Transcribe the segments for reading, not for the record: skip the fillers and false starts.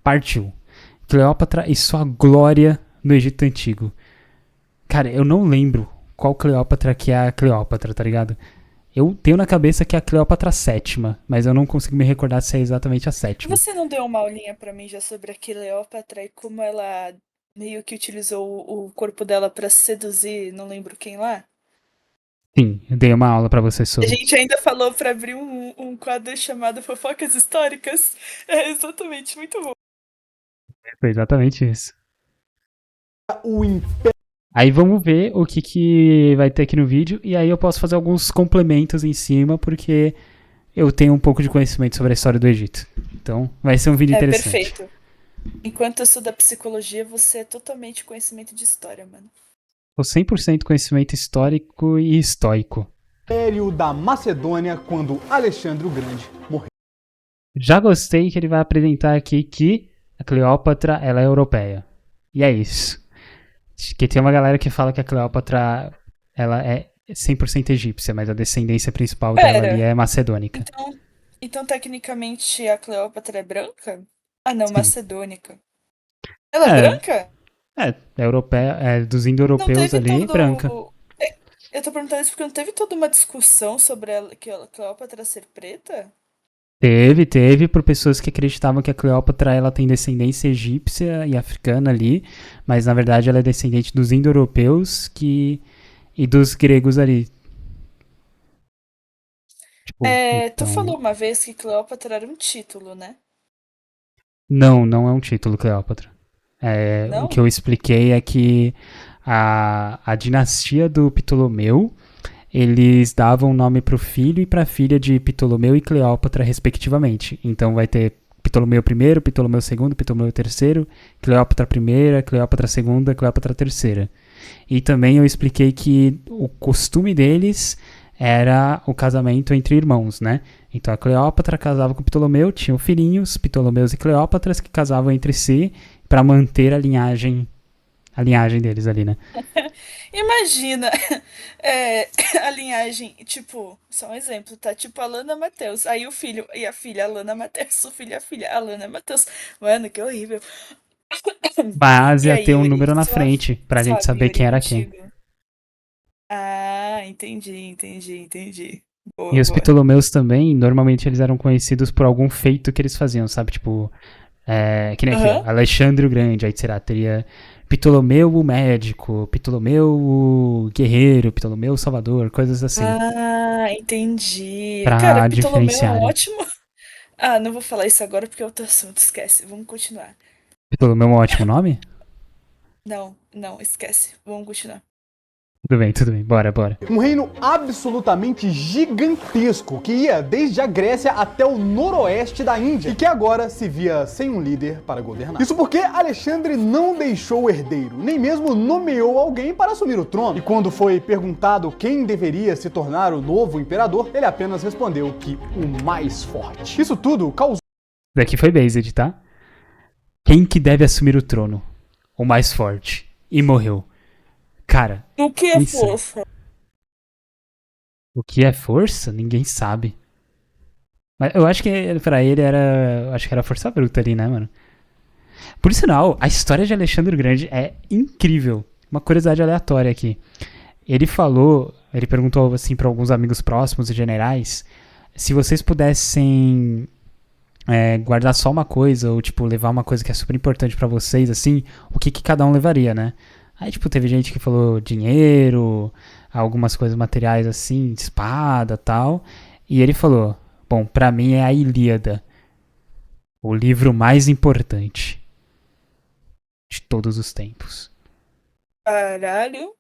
Parte 1. Cleópatra e sua glória no Egito Antigo. Cara, eu não lembro qual Cleópatra que é a Cleópatra, tá ligado? Eu tenho na cabeça que é a Cleópatra sétima, mas eu não consigo me recordar se é exatamente a sétima. Você não deu uma aulinha pra mim já sobre a Cleópatra e como ela meio que utilizou o corpo dela pra seduzir, não lembro quem lá? Sim, eu dei uma aula pra você A sobre. gente ainda falou pra abrir um quadro chamado Fofocas Históricas. É exatamente, muito bom. Foi exatamente isso. O Império Aí vamos ver o que vai ter aqui no vídeo e aí eu posso fazer alguns complementos em cima porque eu tenho um pouco de conhecimento sobre a história do Egito. Então vai ser um vídeo É interessante. perfeito. Enquanto eu estudo a psicologia, você é totalmente conhecimento de história, mano. Com 100% conhecimento histórico e estoico. da Macedônia quando Alexandre o Grande morreu. Já gostei que ele vai apresentar aqui que a Cleópatra ela é europeia. E é isso. Que tem uma galera que fala que a Cleópatra ela é 100% egípcia, mas a descendência principal dela ali Pera, é macedônica. então tecnicamente a Cleópatra é branca? Ah, não, Sim. macedônica. Ela é É, branca? é europeia, é dos Não indo-europeus teve ali, branca. todo. Eu tô perguntando isso porque não teve toda uma discussão sobre a Cleópatra ser preta? Teve por pessoas que acreditavam que a Cleópatra ela tem descendência egípcia e africana ali, mas na verdade ela é descendente dos indo-europeus e dos gregos ali. Tipo, É, tu então. falou uma vez que Cleópatra era um título, né? Não é um título Cleópatra. O que Não? eu expliquei é que a dinastia do Ptolomeu, eles davam nome para o filho e para a filha de Ptolomeu e Cleópatra, respectivamente. Então vai ter Ptolomeu I, Ptolomeu II, Ptolomeu III, Cleópatra I, Cleópatra II, Cleópatra III. E também eu expliquei que o costume deles era o casamento entre irmãos, né? Então a Cleópatra casava com Ptolomeu, tinham filhinhos, Ptolomeus e Cleópatras, que casavam entre si para manter a linhagem deles ali, né? Imagina, a linhagem, tipo, só um exemplo, tá? Tipo, Alana Matheus. Aí o filho e a filha, Alana Matheus. O filho e a filha, Alana Matheus. Mano, que horrível. Mas E ia ter aí, um número na sua frente pra gente saber família quem era quem. contigo. Ah, entendi. E Boa, os boa. Ptolomeus também, normalmente eles eram conhecidos por algum feito que eles faziam, sabe? Tipo, que nem aqui, ó, Aham. Alexandre o Grande, aí será, teria Ptolomeu o médico, Ptolomeu o guerreiro, Ptolomeu o salvador, coisas assim, Ah, entendi. Cara, pra Ptolomeu é um diferenciarem. ótimo. Ah, não vou falar isso agora porque é outro assunto, esquece. Vamos continuar. Ptolomeu é um ótimo nome? Não, esquece. Vamos continuar. Tudo bem, bora. Um reino absolutamente gigantesco que ia desde a Grécia até o noroeste da Índia e que agora se via sem um líder para governar. Isso porque Alexandre não deixou o herdeiro, nem mesmo nomeou alguém para assumir o trono. E quando foi perguntado quem deveria se tornar o novo imperador, ele apenas respondeu que o mais forte. Isso tudo causou Daqui foi Based, tá? Quem que deve assumir o trono? O mais forte. E morreu. Cara, O que é insano. força? O que é força? Ninguém sabe. Mas eu acho que pra ele era. Acho que era força bruta ali, né, mano? Por sinal, a história de Alexandre o Grande é incrível. Uma curiosidade aleatória aqui. Ele perguntou assim para alguns amigos próximos e generais, se vocês pudessem guardar só uma coisa ou tipo levar uma coisa que é super importante para vocês, assim, o que cada um levaria, né? Aí tipo teve gente que falou dinheiro, algumas coisas materiais assim, espada, tal, e ele falou, bom, para mim é a Ilíada, o livro mais importante de todos os tempos. Caralho.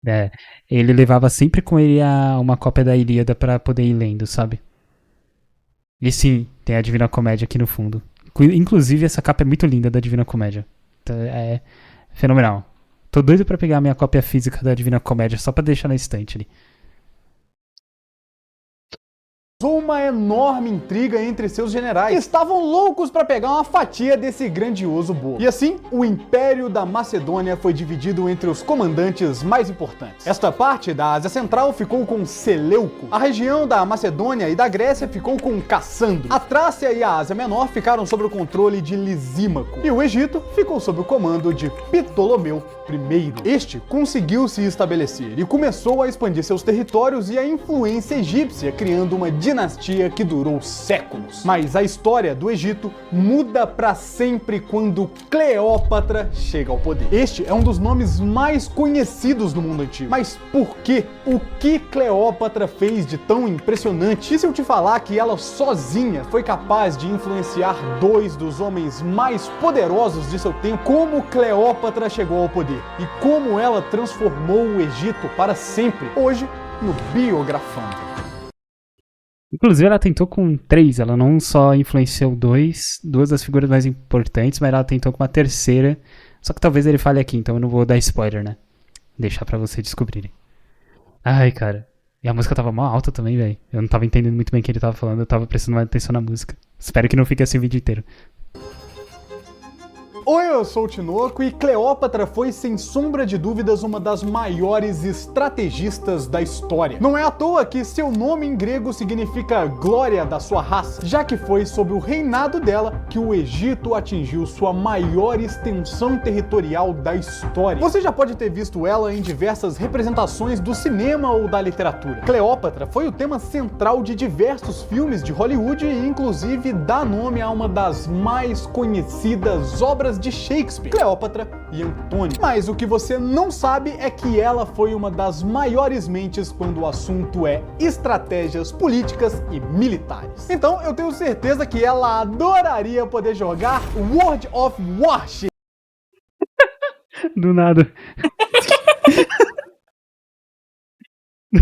É, ele levava sempre com ele uma cópia da Ilíada pra poder ir lendo, sabe? E sim, tem a Divina Comédia aqui no fundo. Inclusive, essa capa é muito linda da Divina Comédia. Então, é fenomenal. Tô doido pra pegar a minha cópia física da Divina Comédia só pra deixar na estante ali. Uma enorme intriga entre seus generais, que estavam loucos para pegar uma fatia desse grandioso bolo. E assim, o Império da Macedônia foi dividido entre os comandantes mais importantes. Esta parte da Ásia Central ficou com Seleuco, a região da Macedônia e da Grécia ficou com Cassandro, a Trácia e a Ásia Menor ficaram sob o controle de Lisímaco, e o Egito ficou sob o comando de Ptolomeu I. Este conseguiu se estabelecer e começou a expandir seus territórios e a influência egípcia, criando uma dinastia que durou séculos. Mas a história do Egito muda para sempre quando Cleópatra chega ao poder. Este é um dos nomes mais conhecidos no mundo antigo. Mas por quê? O que Cleópatra fez de tão impressionante? E se eu te falar que ela sozinha foi capaz de influenciar dois dos homens mais poderosos de seu tempo? Como Cleópatra chegou ao poder e como ela transformou o Egito para sempre? Hoje, no Biografando. Inclusive, ela tentou com 3. Ela não só influenciou duas das figuras mais importantes, mas ela tentou com uma terceira. Só que talvez ele fale aqui, então eu não vou dar spoiler, né? Deixar pra vocês descobrirem. Ai, cara. E a música tava mó alta também, velho. Eu não tava entendendo muito bem o que ele tava falando, eu tava prestando mais atenção na música. Espero que não fique assim o vídeo inteiro. Oi, eu sou o Tinoco e Cleópatra foi, sem sombra de dúvidas, uma das maiores estrategistas da história. Não é à toa que seu nome em grego significa glória da sua raça, já que foi sob o reinado dela que o Egito atingiu sua maior extensão territorial da história. Você já pode ter visto ela em diversas representações do cinema ou da literatura. Cleópatra foi o tema central de diversos filmes de Hollywood e inclusive dá nome a uma das mais conhecidas obras de Shakespeare, Cleópatra e Antônio. Mas o que você não sabe é que ela foi uma das maiores mentes quando o assunto é estratégias políticas e militares. Então eu tenho certeza que ela adoraria poder jogar World of Warship. Do nada.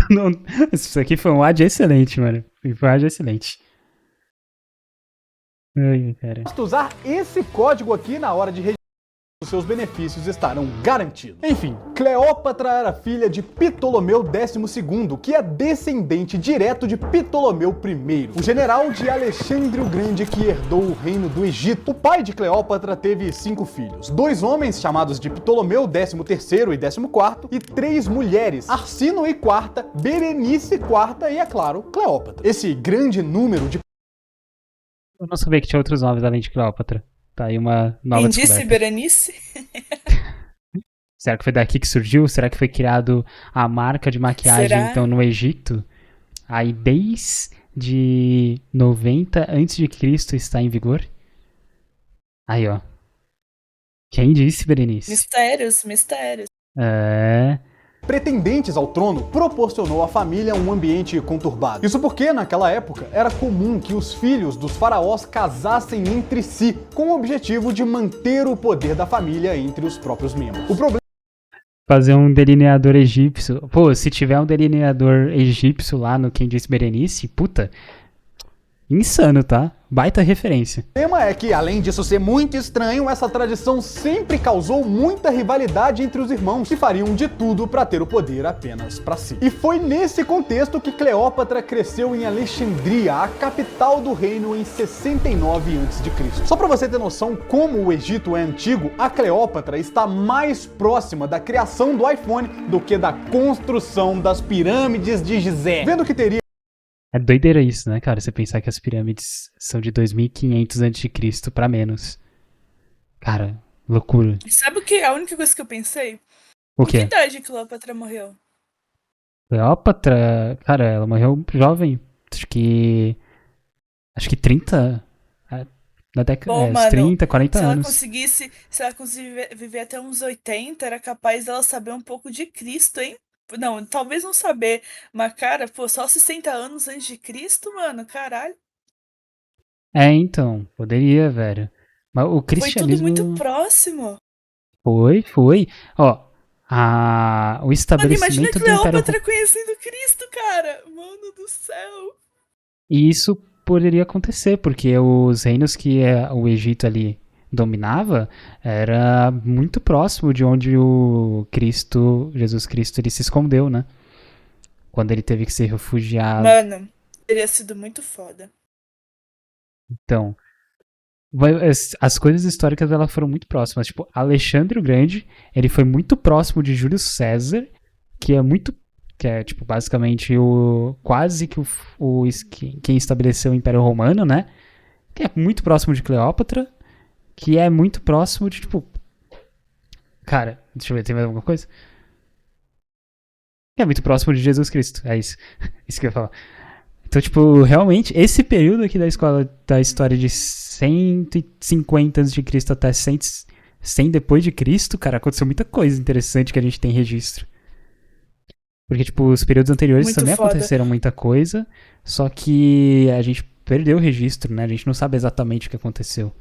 Não, isso aqui foi um ad excelente, mano. Foi um ad excelente. Ai, cara. Basta usar esse código aqui na hora de registrar, os seus benefícios estarão garantidos. Enfim, Cleópatra era filha de Ptolomeu II, que é descendente direto de Ptolomeu I, o general de Alexandre o Grande que herdou o reino do Egito. O pai de Cleópatra teve 5 filhos, 2 homens chamados de Ptolomeu XIII e XIV e 3 mulheres, Arsínoe IV, Berenice IV e, é claro, Cleópatra. Esse grande número de... Eu não sabia que tinha outros nomes além de Cleópatra. Tá aí uma nova Quem disse descoberta. Berenice? Será que foi daqui que surgiu? Será que foi criado a marca de maquiagem, Será? então, no Egito? Aí, desde 90 a.C. está em vigor? Aí, ó. Quem disse, Berenice? Mistérios, mistérios. É... pretendentes ao trono proporcionou à família um ambiente conturbado. Isso porque, naquela época, era comum que os filhos dos faraós casassem entre si, com o objetivo de manter o poder da família entre os próprios membros. O problema Fazer um delineador egípcio. Pô, se tiver um delineador egípcio lá no Quem Disse Berenice, puta... Insano, tá? Baita referência. é que, além disso ser muito estranho, essa tradição sempre causou muita rivalidade entre os irmãos, que fariam de tudo para ter o poder apenas para si. E foi nesse contexto que Cleópatra cresceu em Alexandria, a capital do reino, em 69 a.C. Só para você ter noção como o Egito é antigo, a Cleópatra está mais próxima da criação do iPhone do que da construção das pirâmides de Gizé. Vendo que teria É doideira isso, né, cara? Você pensar que as pirâmides são de 2500 a.C. pra menos. Cara, loucura. Sabe o que? A única coisa que eu pensei? O Que quê? idade Cleópatra morreu? Cleópatra, cara, ela morreu jovem. Acho que 30. Na década. Bom, mano, 30, 40 se ela anos. conseguisse viver até uns 80, era capaz dela saber um pouco de Cristo, hein? Não, talvez não saber, mas, cara, pô, só 60 anos antes de Cristo, mano, caralho. É, então, poderia, velho. Mas o Foi tudo cristianismo. muito próximo. Foi. Ó, o Mano, imagina estabelecimento do Império Cleópatra conhecendo Cristo, cara. Mano do céu. E isso poderia acontecer, porque os reinos que o Egito ali dominava era muito próximo de onde o Jesus Cristo, ele se escondeu, né? Quando ele teve que ser refugiado. Mano, Teria sido muito foda. Então, as coisas históricas elas foram muito próximas. Tipo, Alexandre o Grande, ele foi muito próximo de Júlio César, que é muito. Que é, tipo, basicamente o. Quase que quem estabeleceu o Império Romano, né? Que é muito próximo de Cleópatra, que é muito próximo de, tipo. Cara, deixa eu ver, tem mais alguma coisa? Que é muito próximo de Jesus Cristo. É isso. Isso que eu ia falar. Então, tipo, realmente, esse período aqui da escola da história de 150 a.C. até 100 depois de Cristo, cara, aconteceu muita coisa interessante que a gente tem registro. Porque, tipo, os períodos anteriores Muito também foda. aconteceram muita coisa, só que a gente perdeu o registro, né? A gente não sabe exatamente o que aconteceu.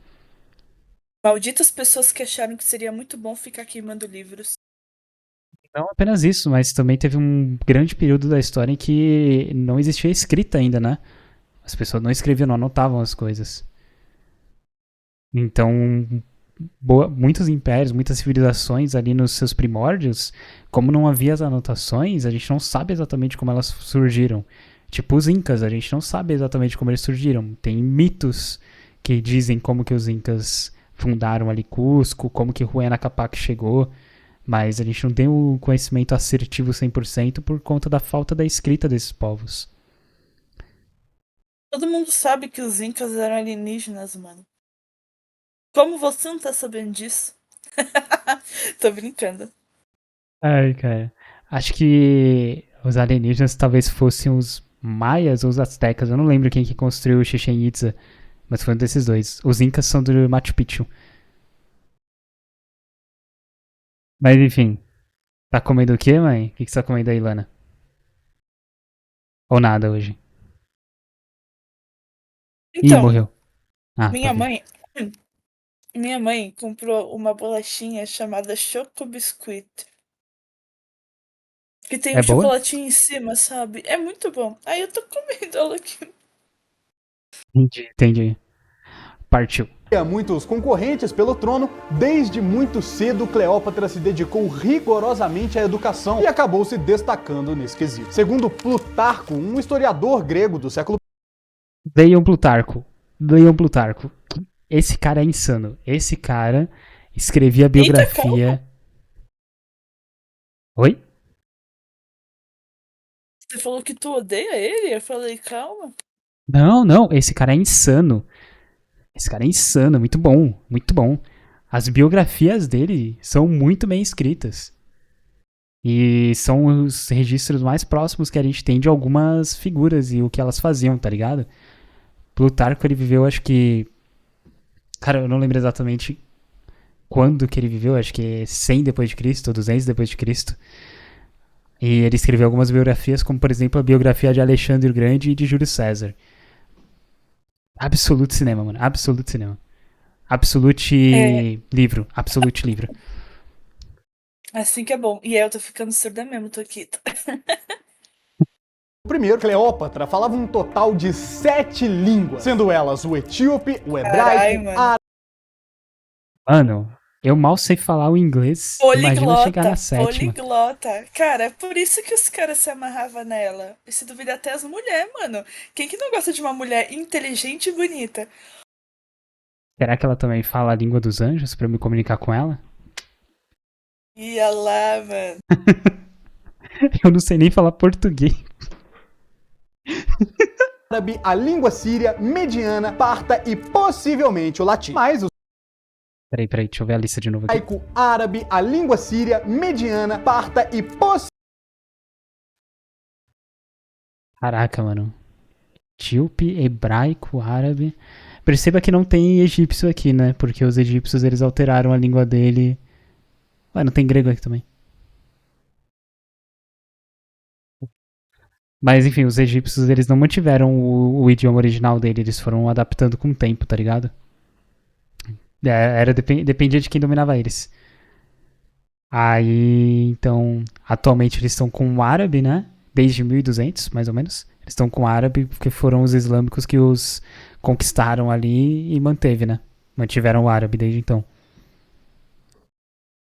Malditas pessoas que acharam que seria muito bom ficar queimando livros. Não apenas isso, mas também teve um grande período da história em que não existia escrita ainda, né? As pessoas não escreviam, não anotavam as coisas. Então, muitos impérios, muitas civilizações ali nos seus primórdios, como não havia as anotações, a gente não sabe exatamente como elas surgiram. Tipo os Incas, a gente não sabe exatamente como eles surgiram. Tem mitos que dizem como que os Incas fundaram ali Cusco, como que Huayna Capac chegou, mas a gente não tem o conhecimento assertivo 100% por conta da falta da escrita desses povos. Todo mundo sabe que os Incas eram alienígenas, mano. Como você não tá sabendo disso? Tô brincando. Ai, cara. Acho que os alienígenas talvez fossem os maias ou os astecas. Eu não lembro quem que construiu o Chichen Itza, mas foi um desses dois. Os incas são do Machu Picchu. Mas enfim, tá comendo o quê, mãe? O que você tá comendo aí, Lana? Ou nada hoje? Ih, Então, morreu. Ah, tá minha vivo. mãe, minha mãe comprou uma bolachinha chamada Choco Biscuit, que tem É um boa? chocolatinho em cima, sabe? É muito bom. Aí eu tô comendo ela aqui. Entendi, entendi. Partiu. Muitos concorrentes pelo trono, desde muito cedo Cleópatra se dedicou rigorosamente à educação e acabou se destacando nesse quesito. Segundo Plutarco, um historiador grego do século Leiam Plutarco. Leiam Plutarco. Esse cara é insano. Esse cara escrevia Eita, calma. biografia. Oi? Você falou que tu odeia ele? Eu falei, calma. Não, não, esse cara é insano. Esse cara é insano, muito bom, muito bom. As biografias dele são muito bem escritas. E são os registros mais próximos que a gente tem de algumas figuras e o que elas faziam, tá ligado? Plutarco, ele viveu, acho que. Cara, eu não lembro exatamente quando que ele viveu, acho que é 100 depois de Cristo, ou 200 depois de Cristo. E ele escreveu algumas biografias, como por exemplo a biografia de Alexandre o Grande e de Júlio César. Absoluto cinema, mano. Absoluto cinema. É, Absolute livro. Absolute livro. assim que é bom. E aí eu tô ficando surda mesmo, tô aqui. I, Cleópatra falava um total de 7 línguas, sendo elas o etíope, o Carai, hebraico, mano. Mano, eu mal sei falar o inglês. Imagina chegar na Poliglota, sétima. poliglota. Cara, é por isso que os caras se amarravam nela. E se duvidar até as mulheres, mano. Quem que não gosta de uma mulher inteligente e bonita? Será que ela também fala a língua dos anjos pra eu me comunicar com ela? Ia lá, mano. Eu não sei nem falar português. árabe, a língua síria, mediana, parta e possivelmente o latim. Mas o Peraí, deixa eu ver a lista de novo aqui. hebraico, árabe, a língua síria, mediana, parta e Caraca, mano. Etíope, hebraico, árabe. Perceba que não tem egípcio aqui, né? Porque os egípcios eles alteraram a língua dele. Ué, não tem grego aqui também. Mas enfim, os egípcios eles não mantiveram o idioma original dele, eles foram adaptando com o tempo, tá ligado? Dependia de quem dominava eles. Aí, então, atualmente eles estão com o árabe, né? Desde 1200, mais ou menos. Eles estão com o árabe porque foram os islâmicos que os conquistaram ali e manteve, né? Mantiveram o árabe desde então.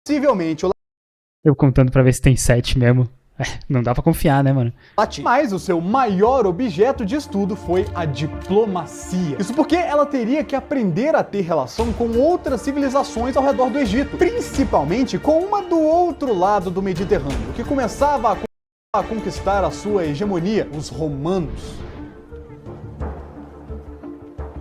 possivelmente o Eu contando pra ver se tem 7 mesmo. Não dá pra confiar, né, mano? Mas o seu maior objeto de estudo foi a diplomacia. Isso porque ela teria que aprender a ter relação com outras civilizações ao redor do Egito, principalmente com uma do outro lado do Mediterrâneo, que começava a conquistar a sua hegemonia, os romanos.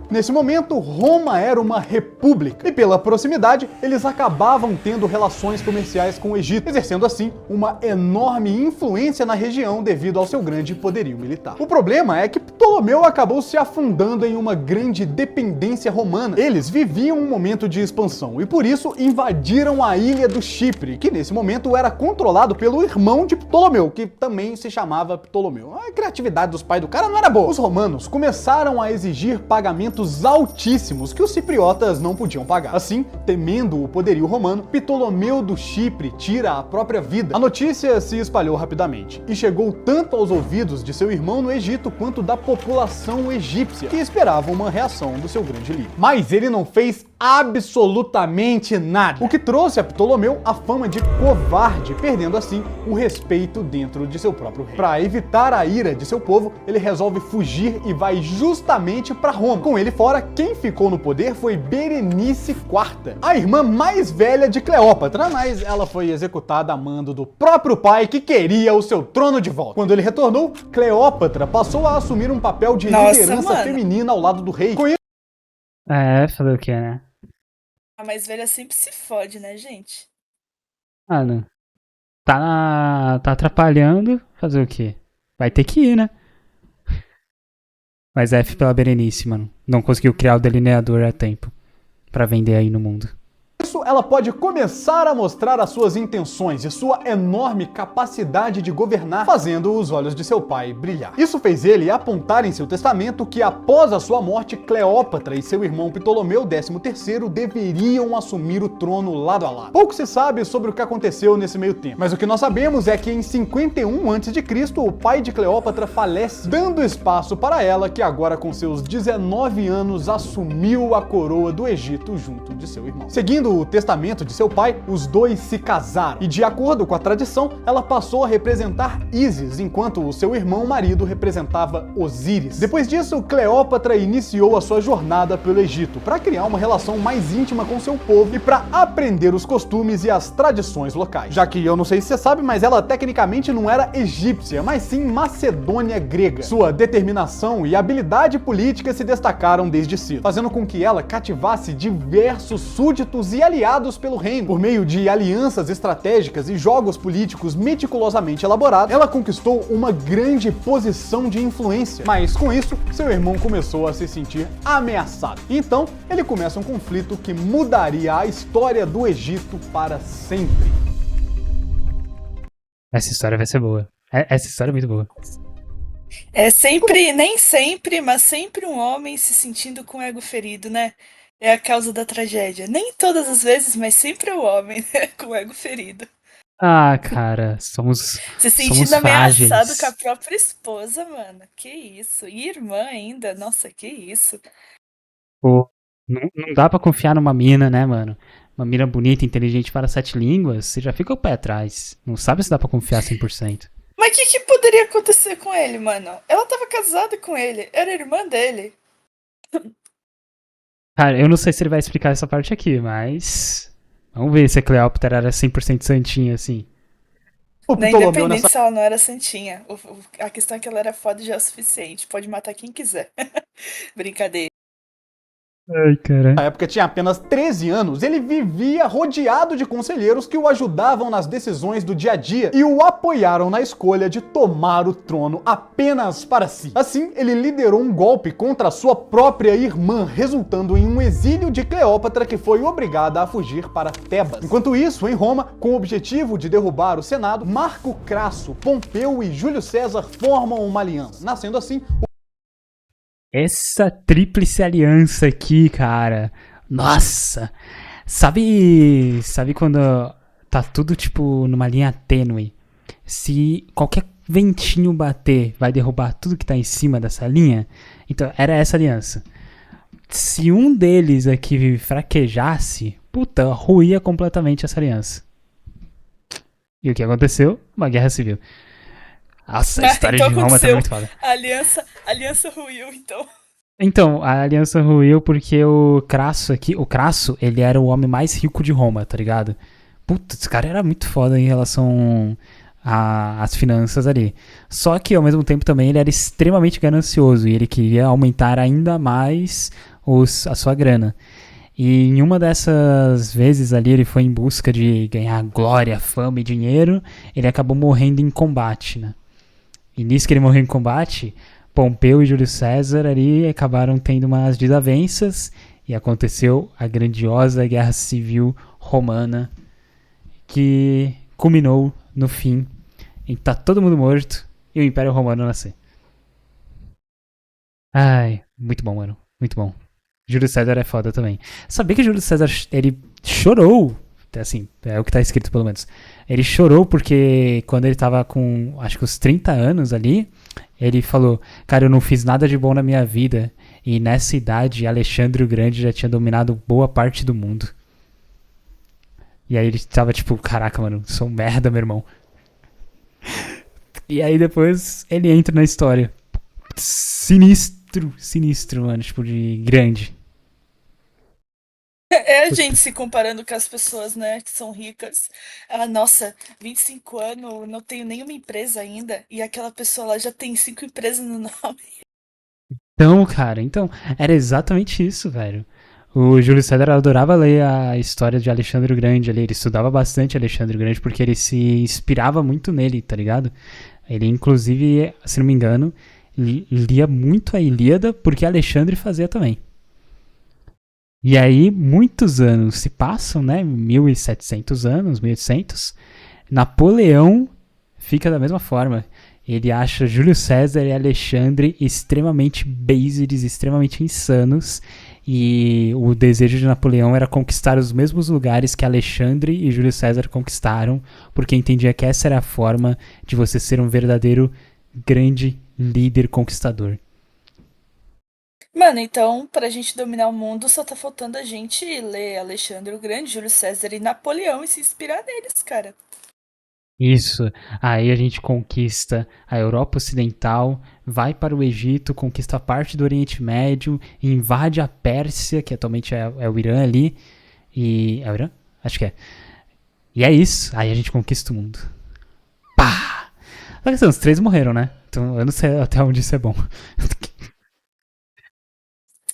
Nesse momento, Roma era uma república e, pela proximidade, eles acabavam tendo relações comerciais com o Egito, exercendo assim uma enorme influência na região devido ao seu grande poderio militar. O problema é que Ptolomeu acabou se afundando em uma grande dependência romana. Eles viviam um momento de expansão e, por isso, invadiram a ilha do Chipre, que nesse momento era controlado pelo irmão de Ptolomeu, que também se chamava Ptolomeu. A criatividade dos pais do cara não era boa. Os romanos começaram a exigir pagamentos altíssimos que os cipriotas não podiam pagar. Assim, temendo o poderio romano, Ptolomeu do Chipre tira a própria vida. A notícia se espalhou rapidamente e chegou tanto aos ouvidos de seu irmão no Egito quanto da população egípcia, que esperava uma reação do seu grande líder. Mas ele não fez absolutamente nada, o que trouxe a Ptolomeu a fama de covarde, perdendo assim o respeito dentro de seu próprio reino. Para evitar a ira de seu povo, ele resolve fugir e vai justamente para Roma. Com ele fora, quem ficou no poder foi Berenice IV, a irmã mais velha de Cleópatra, mas ela foi executada a mando do próprio pai que queria o seu trono de volta. Quando ele retornou, Cleópatra passou a assumir um papel de liderança feminina ao lado do rei. Com isso, Fazer o que, né? A mais velha sempre se fode, né, gente? Ah, não. Tá atrapalhando, fazer o quê? Vai ter que ir, né? Mas F pela Berenice, mano. Não conseguiu criar o delineador a tempo pra vender aí no mundo. ela pode começar a mostrar as suas intenções e sua enorme capacidade de governar, fazendo os olhos de seu pai brilhar. Isso fez ele apontar em seu testamento que após a sua morte, Cleópatra e seu irmão Ptolomeu XIII deveriam assumir o trono lado a lado. Pouco se sabe sobre o que aconteceu nesse meio tempo, mas o que nós sabemos é que em 51 a.C., o pai de Cleópatra falece, dando espaço para ela, que agora com seus 19 anos assumiu a coroa do Egito junto de seu irmão. Seguindo o testamento de seu pai, os dois se casaram e, de acordo com a tradição, ela passou a representar Ísis, enquanto o seu irmão marido representava Osíris. Depois disso, Cleópatra iniciou a sua jornada pelo Egito para criar uma relação mais íntima com seu povo e para aprender os costumes e as tradições locais. Já que eu não sei se você sabe, mas ela tecnicamente não era egípcia, mas sim macedônia grega. Sua determinação e habilidade política se destacaram desde cedo, fazendo com que ela cativasse diversos súditos e aliados pelo reino. Por meio de alianças estratégicas e jogos políticos meticulosamente elaborados, ela conquistou uma grande posição de influência. Mas com isso, seu irmão começou a se sentir ameaçado. Então, ele começa um conflito que mudaria a história do Egito para sempre. Essa história vai ser boa. Essa história é muito boa. É sempre, nem sempre, mas sempre um homem se sentindo com o ego ferido, né? É a causa da tragédia. Nem todas as vezes, mas sempre é o homem, né? Com o ego ferido. Ah, cara, somos Se sentindo somos ameaçado frágeis. com a própria esposa, mano. Que isso? E irmã ainda. Nossa, que isso? Pô, não dá pra confiar numa mina, né, mano? Uma mina bonita, inteligente para 7 línguas, você já fica o pé atrás. Não sabe se dá pra confiar 100%. Mas o que poderia acontecer com ele, mano? Ela tava casada com ele. Era irmã dele. Cara, eu não sei se ele vai explicar essa parte aqui, mas... Vamos ver se a Cleópatra era 100% santinha, assim. O Não, Ptolomeu independente nessa se ela não era santinha. A questão é que ela era foda já é o suficiente. Pode matar quem quiser. Brincadeira. Ai, cara. época tinha apenas 13 anos, ele vivia rodeado de conselheiros que o ajudavam nas decisões do dia a dia e o apoiaram na escolha de tomar o trono apenas para si. Assim, ele liderou um golpe contra a sua própria irmã, resultando em um exílio de Cleópatra, que foi obrigada a fugir para Tebas. Enquanto isso, em Roma, com o objetivo de derrubar o Senado, Marco Crasso, Pompeu e Júlio César formam uma aliança, nascendo assim Essa tríplice aliança aqui, cara. Nossa. Sabe quando tá tudo, tipo, numa linha tênue? Se qualquer ventinho bater, vai derrubar tudo que tá em cima dessa linha? Então, era essa aliança. Se um deles aqui fraquejasse, puta, ruía completamente essa aliança. E o que aconteceu? Uma guerra civil. Nossa, a Mas história então de Roma tá aconteceu. muito foda. A aliança ruiu, então. Então, a aliança ruiu porque o Crasso, ele era o homem mais rico de Roma, tá ligado? Puta, esse cara era muito foda em relação às finanças ali. Só que, ao mesmo tempo, também ele era extremamente ganancioso e ele queria aumentar ainda mais a sua grana. E em uma dessas vezes ali, ele foi em busca de ganhar glória, fama e dinheiro, ele acabou morrendo em combate, né? E nisso que ele morreu em combate, Pompeu e Júlio César ali acabaram tendo umas desavenças e aconteceu a grandiosa Guerra Civil Romana, que culminou no fim em que tá todo mundo morto e o Império Romano nascer. Ai, muito bom, mano. Muito bom. Júlio César é foda também. Sabia que Júlio César, ele chorou, assim, é o que tá escrito pelo menos. Ele chorou porque quando ele tava com, acho que os 30 anos ali, ele falou, cara, eu não fiz nada de bom na minha vida. E nessa idade, Alexandre o Grande já tinha dominado boa parte do mundo. E aí ele tava tipo, caraca, mano, sou um merda, meu irmão. E aí depois ele entra na história. Sinistro, sinistro, mano, tipo, de grande. É a gente se comparando com as pessoas, né, que são ricas. Ah, nossa, 25 anos, não tenho nenhuma empresa ainda. E aquela pessoa lá já tem 5 empresas no nome. Então, cara, era exatamente isso, velho. O Júlio César adorava ler a história de Alexandre o Grande ali, ele estudava bastante Alexandre o Grande porque ele se inspirava muito nele, tá ligado? Ele, inclusive, se não me engano, lia muito a Ilíada porque Alexandre fazia também. E aí, muitos anos se passam, né? 1700 anos, 1800. Napoleão fica da mesma forma. Ele acha Júlio César e Alexandre extremamente bases, extremamente insanos. E o desejo de Napoleão era conquistar os mesmos lugares que Alexandre e Júlio César conquistaram, porque entendia que essa era a forma de você ser um verdadeiro grande líder conquistador. Mano, então, pra gente dominar o mundo, só tá faltando a gente ler Alexandre o Grande, Júlio César e Napoleão e se inspirar neles, cara. Isso. Aí a gente conquista a Europa Ocidental, vai para o Egito, conquista parte do Oriente Médio, invade a Pérsia, que atualmente é o Irã ali. E. É o Irã? Acho que é. E é isso. Aí a gente conquista o mundo. Pá! Só que assim, os 3 morreram, né? Então eu não sei até onde isso é bom.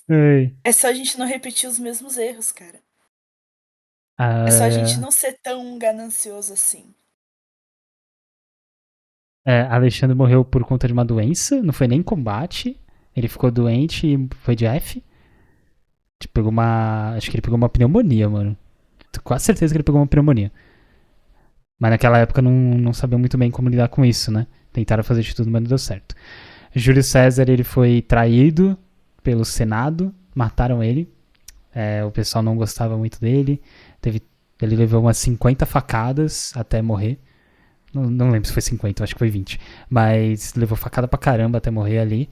Ei. É só a gente não repetir os mesmos erros, cara. É só a gente Ah, não ser tão ganancioso assim. Alexandre morreu por conta de uma doença, não foi nem combate. Ele ficou doente e foi de F. Pegou uma. Acho que ele pegou uma pneumonia, mano. Tô quase certeza que ele pegou uma pneumonia. Mas naquela época não sabiam muito bem como lidar com isso, né? Tentaram fazer de tudo, mas não deu certo. Júlio César, ele foi traído pelo Senado, mataram ele. O pessoal não gostava muito dele. Ele levou umas 50 facadas até morrer. Não lembro se foi 50, acho que foi 20. Mas levou facada pra caramba até morrer ali.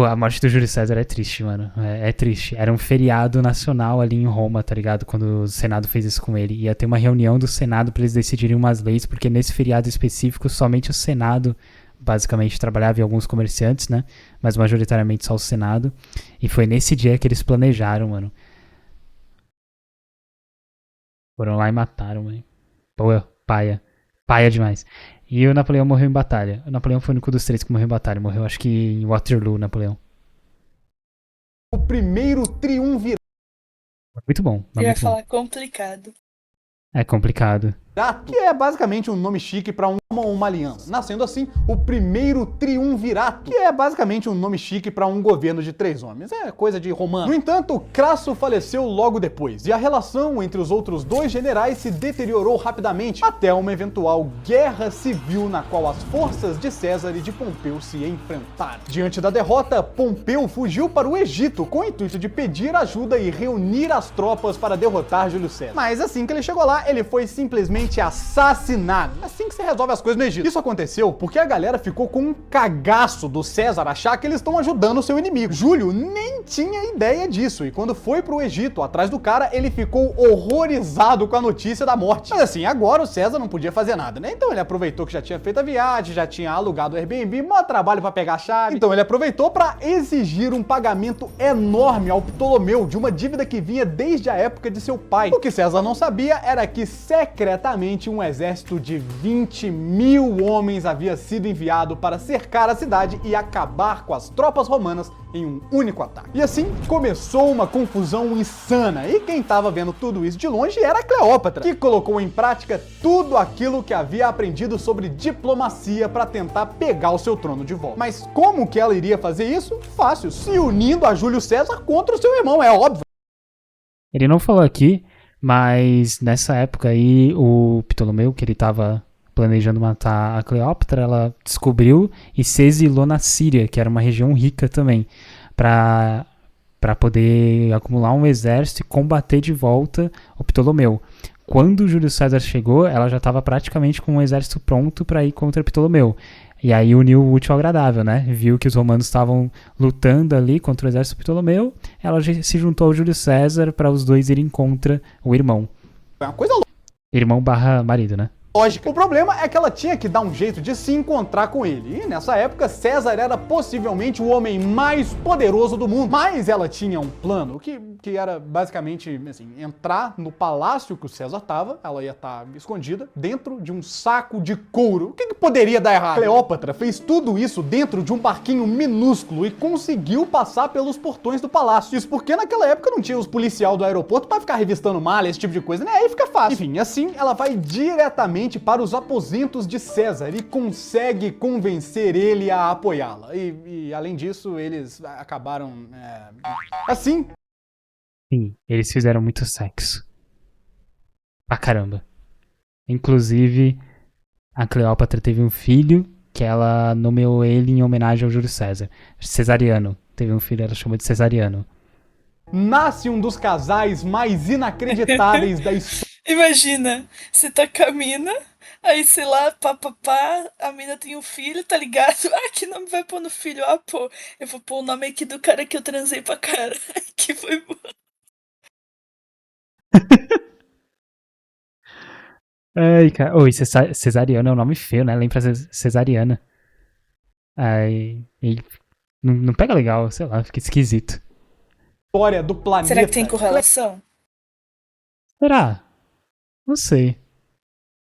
A morte do Júlio César é triste, mano. É triste. Era um feriado nacional ali em Roma, tá ligado? Quando o Senado fez isso com ele. Ia ter uma reunião do Senado pra eles decidirem umas leis, porque nesse feriado específico somente o Senado basicamente trabalhava e alguns comerciantes, né? Mas majoritariamente só o Senado. E foi nesse dia que eles planejaram, mano. Foram lá e mataram, mano. Pô, paia. Paia demais. E o Napoleão morreu em batalha. O Napoleão foi o único dos 3 que morreu em batalha. Morreu, acho que em Waterloo, Napoleão. O primeiro triunvirato. Muito bom. Eu ia Muito bom. falar complicado. É complicado. Que é basicamente um nome chique para uma aliança. Nascendo assim, o primeiro triunvirato, que é basicamente um nome chique para um governo de 3 homens. É coisa de romano. No entanto, Crasso faleceu logo depois, e a relação entre os outros 2 generais se deteriorou rapidamente, até uma eventual guerra civil na qual as forças de César e de Pompeu se enfrentaram. Diante da derrota, Pompeu fugiu para o Egito com o intuito de pedir ajuda e reunir as tropas para derrotar Júlio César. Mas assim que ele chegou lá, ele foi simplesmente simplesmente assassinado. Assim que se resolve as coisas no Egito. Isso aconteceu porque a galera ficou com um cagaço do César achar que eles estão ajudando o seu inimigo. Júlio nem tinha ideia disso, e quando foi pro Egito atrás do cara, ele ficou horrorizado com a notícia da morte. Mas assim, agora o César não podia fazer nada, né? Então ele aproveitou que já tinha feito a viagem, já tinha alugado o Airbnb, maior trabalho pra pegar a chave. Então ele aproveitou pra exigir um pagamento enorme ao Ptolomeu de uma dívida que vinha desde a época de seu pai. O que César não sabia era que secretamente um exército de 20.000 homens havia sido enviado para cercar a cidade e acabar com as tropas romanas em um único ataque. E assim começou uma confusão insana, e quem estava vendo tudo isso de longe era a Cleópatra, que colocou em prática tudo aquilo que havia aprendido sobre diplomacia para tentar pegar o seu trono de volta. Mas como que ela iria fazer isso? Fácil, se unindo a Júlio César contra o seu irmão, é óbvio. Ele não falou aqui, mas nessa época aí, o Ptolomeu, que ele tava planejando matar a Cleópatra, ela descobriu e se exilou na Síria, que era uma região rica também, para poder acumular um exército e combater de volta o Ptolomeu. Quando o Júlio César chegou, ela já estava praticamente com um exército pronto para ir contra o Ptolomeu. E aí uniu o útil ao agradável, né? Viu que os romanos estavam lutando ali contra o exército do Ptolomeu, ela se juntou ao Júlio César para os dois irem contra o irmão. É uma coisa Irmão barra marido, né? lógica. O problema é que ela tinha que dar um jeito de se encontrar com ele. E nessa época, César era possivelmente o homem mais poderoso do mundo. Mas ela tinha um plano que era basicamente assim, entrar no palácio que o César estava. Ela ia estar escondida dentro de um saco de couro. O que poderia dar errado? Cleópatra fez tudo isso dentro de um barquinho minúsculo e conseguiu passar pelos portões do palácio. Isso porque naquela época não tinha os policiais do aeroporto para ficar revistando mala, esse tipo de coisa, né? Aí fica fácil. Enfim, assim ela vai diretamente para os aposentos de César e consegue convencer ele a apoiá-la. E além disso, eles acabaram assim. Sim, eles fizeram muito sexo. Pra caramba. Inclusive, a Cleópatra teve um filho que ela nomeou ele em homenagem ao Júlio César. Cesariano. Teve um filho, ela chamou de Cesariano. Nasce um dos casais mais inacreditáveis da história. Imagina, você tá com a mina, aí sei lá, pá, a mina tem um filho, tá ligado? Ah, que nome vai pôr no filho? Ah, pô, eu vou pôr o nome aqui do cara que eu transei pra cara. Que foi bom. Ai, cara. Oi, Cesariano é um nome feio, né? Lembra Cesariana. Ai, não pega legal, sei lá, fica esquisito. Do planeta. Será que tem correlação? Será? Não sei.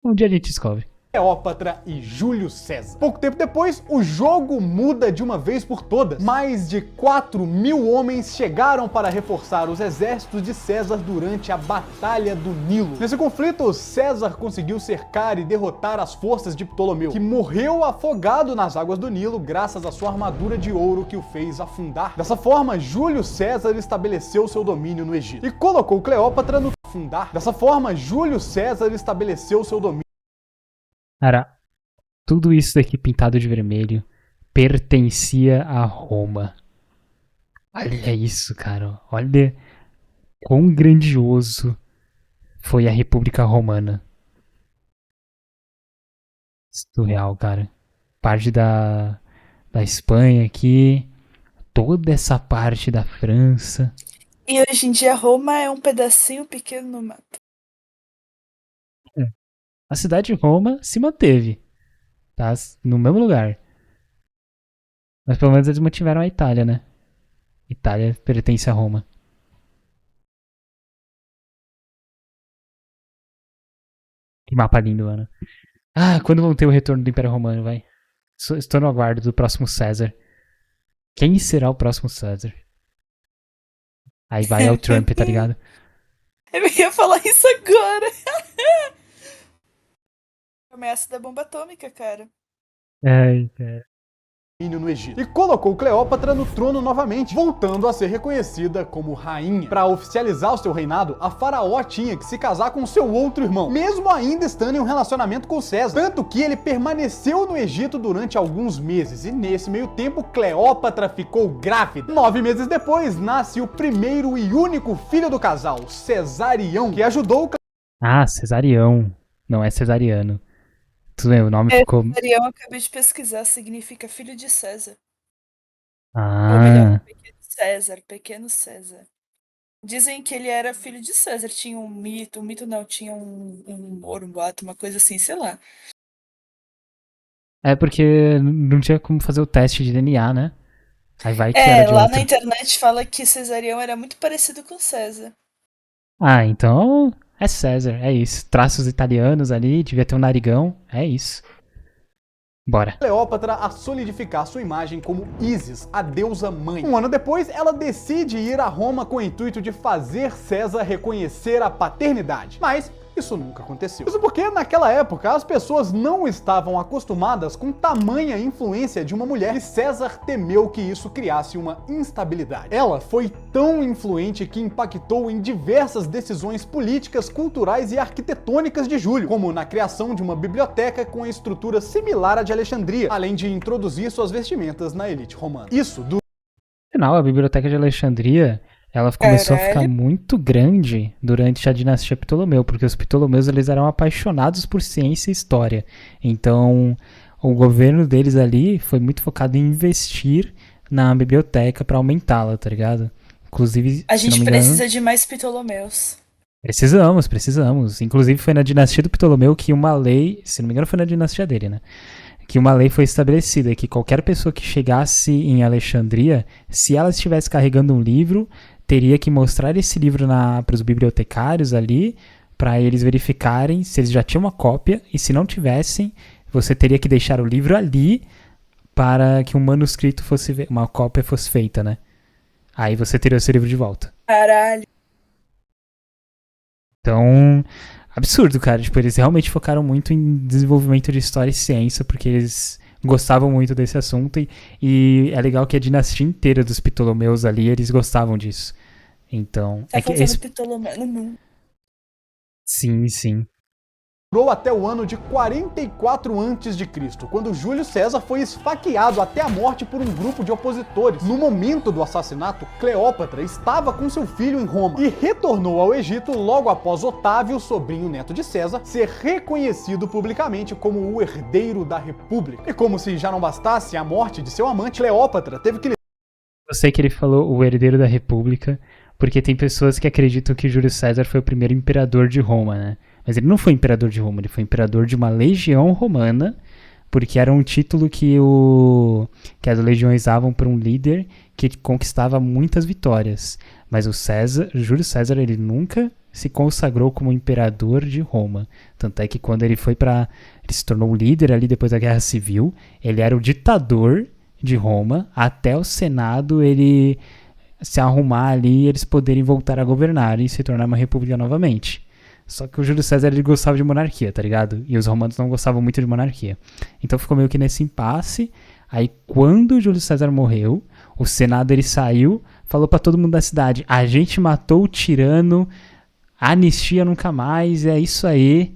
Um dia a gente descobre. Cleópatra e Júlio César. Pouco tempo depois, o jogo muda de uma vez por todas. Mais de 4.000 homens chegaram para reforçar os exércitos de César durante a Batalha do Nilo. Nesse conflito, César conseguiu cercar e derrotar as forças de Ptolomeu, que morreu afogado nas águas do Nilo graças à sua armadura de ouro que o fez afundar. Dessa forma, Júlio César estabeleceu seu domínio no Egito e colocou Cleópatra no afundar. Dessa forma, Júlio César estabeleceu seu domínio. Cara, tudo isso daqui pintado de vermelho pertencia a Roma. Olha isso, cara. Olha quão grandioso foi a República Romana. Surreal, cara. Parte da Espanha aqui, toda essa parte da França. E hoje em dia Roma é um pedacinho pequeno no mapa. A cidade de Roma se manteve, tá? No mesmo lugar. Mas pelo menos eles mantiveram a Itália, né? Itália pertence a Roma. Que mapa lindo, mano. Ah, quando vão ter o retorno do Império Romano, vai? Estou no aguardo do próximo César. Quem será o próximo César? Aí vai o Trump, tá ligado? Eu ia falar isso agora. Ameaça da bomba atômica, cara. Ai, cara. No Egito e colocou Cleópatra no trono novamente, voltando a ser reconhecida como rainha. Para oficializar o seu reinado, a faraó tinha que se casar com seu outro irmão, mesmo ainda estando em um relacionamento com César, tanto que ele permaneceu no Egito durante alguns meses, e nesse meio tempo Cleópatra ficou grávida. 9 meses depois, nasce o primeiro e único filho do casal, Cesarião, que ajudou Ah, Cesarião. Não é cesariano. Tudo bem, o nome É, ficou. Cesarião, eu acabei de pesquisar, significa filho de César. Ou melhor, Ah. pequeno César, pequeno César. Dizem que ele era filho de César, tinha um mito não, tinha um rumor, um boato, uma coisa assim, sei lá. É porque não tinha como fazer o teste de DNA, né? Aí vai que era É, de lá na outro. internet fala que Cesarião era muito parecido com César. Ah, então é César, é isso. Traços italianos ali, devia ter um narigão, é isso. Bora. Cleópatra a solidificar sua imagem como Ísis, a deusa mãe. Um ano depois, ela decide ir a Roma com o intuito de fazer César reconhecer a paternidade. Mas isso nunca aconteceu. Isso porque, naquela época, as pessoas não estavam acostumadas com tamanha influência de uma mulher e César temeu que isso criasse uma instabilidade. Ela foi tão influente que impactou em diversas decisões políticas, culturais e arquitetônicas de Júlio, como na criação de uma biblioteca com a estrutura similar à de Alexandria, além de introduzir suas vestimentas na elite romana. Isso do Afinal, a Biblioteca de Alexandria, ela começou a ficar Caralho. muito grande durante a dinastia Ptolomeu, porque os Ptolomeus eles eram apaixonados por ciência e história. Então, o governo deles ali foi muito focado em investir na biblioteca para aumentá-la, tá ligado? Inclusive, A se não gente me engano, precisa de mais Ptolomeus. precisamos. Inclusive foi na dinastia do Ptolomeu que uma lei, se não me engano foi na dinastia dele, né? Que uma lei foi estabelecida que qualquer pessoa que chegasse em Alexandria, se ela estivesse carregando um livro, teria que mostrar esse livro para os bibliotecários ali, para eles verificarem se eles já tinham uma cópia, e se não tivessem, você teria que deixar o livro ali para que um manuscrito fosse, uma cópia fosse feita, né? Aí você teria o seu livro de volta. Caralho. Então, absurdo, cara. Tipo, eles realmente focaram muito em desenvolvimento de história e ciência, porque eles gostavam muito desse assunto. E é legal que a dinastia inteira dos Ptolomeus ali, eles gostavam disso. Então, Tá é que faltando esse. Ptolomeu no mundo. Sim, sim. durou até o ano de 44 a.C., quando Júlio César foi esfaqueado até a morte por um grupo de opositores. No momento do assassinato, Cleópatra estava com seu filho em Roma e retornou ao Egito logo após Otávio, sobrinho neto de César, ser reconhecido publicamente como o herdeiro da República. E como se já não bastasse a morte de seu amante, Cleópatra teve que Eu sei que ele falou o herdeiro da República, porque tem pessoas que acreditam que Júlio César foi o primeiro imperador de Roma, né? Mas ele não foi imperador de Roma, ele foi imperador de uma legião romana, porque era um título que as legiões davam para um líder que conquistava muitas vitórias. Mas o Júlio César, ele nunca se consagrou como imperador de Roma. Tanto é que quando ele se tornou o líder ali depois da Guerra Civil, ele era o ditador de Roma, até o Senado ele se arrumar ali e eles poderem voltar a governar e se tornar uma república novamente. Só que o Júlio César ele gostava de monarquia, tá ligado? E os romanos não gostavam muito de monarquia. Então ficou meio que nesse impasse. Aí quando o Júlio César morreu, o Senado ele saiu, falou pra todo mundo da cidade: a gente matou o tirano, anistia nunca mais, é isso aí.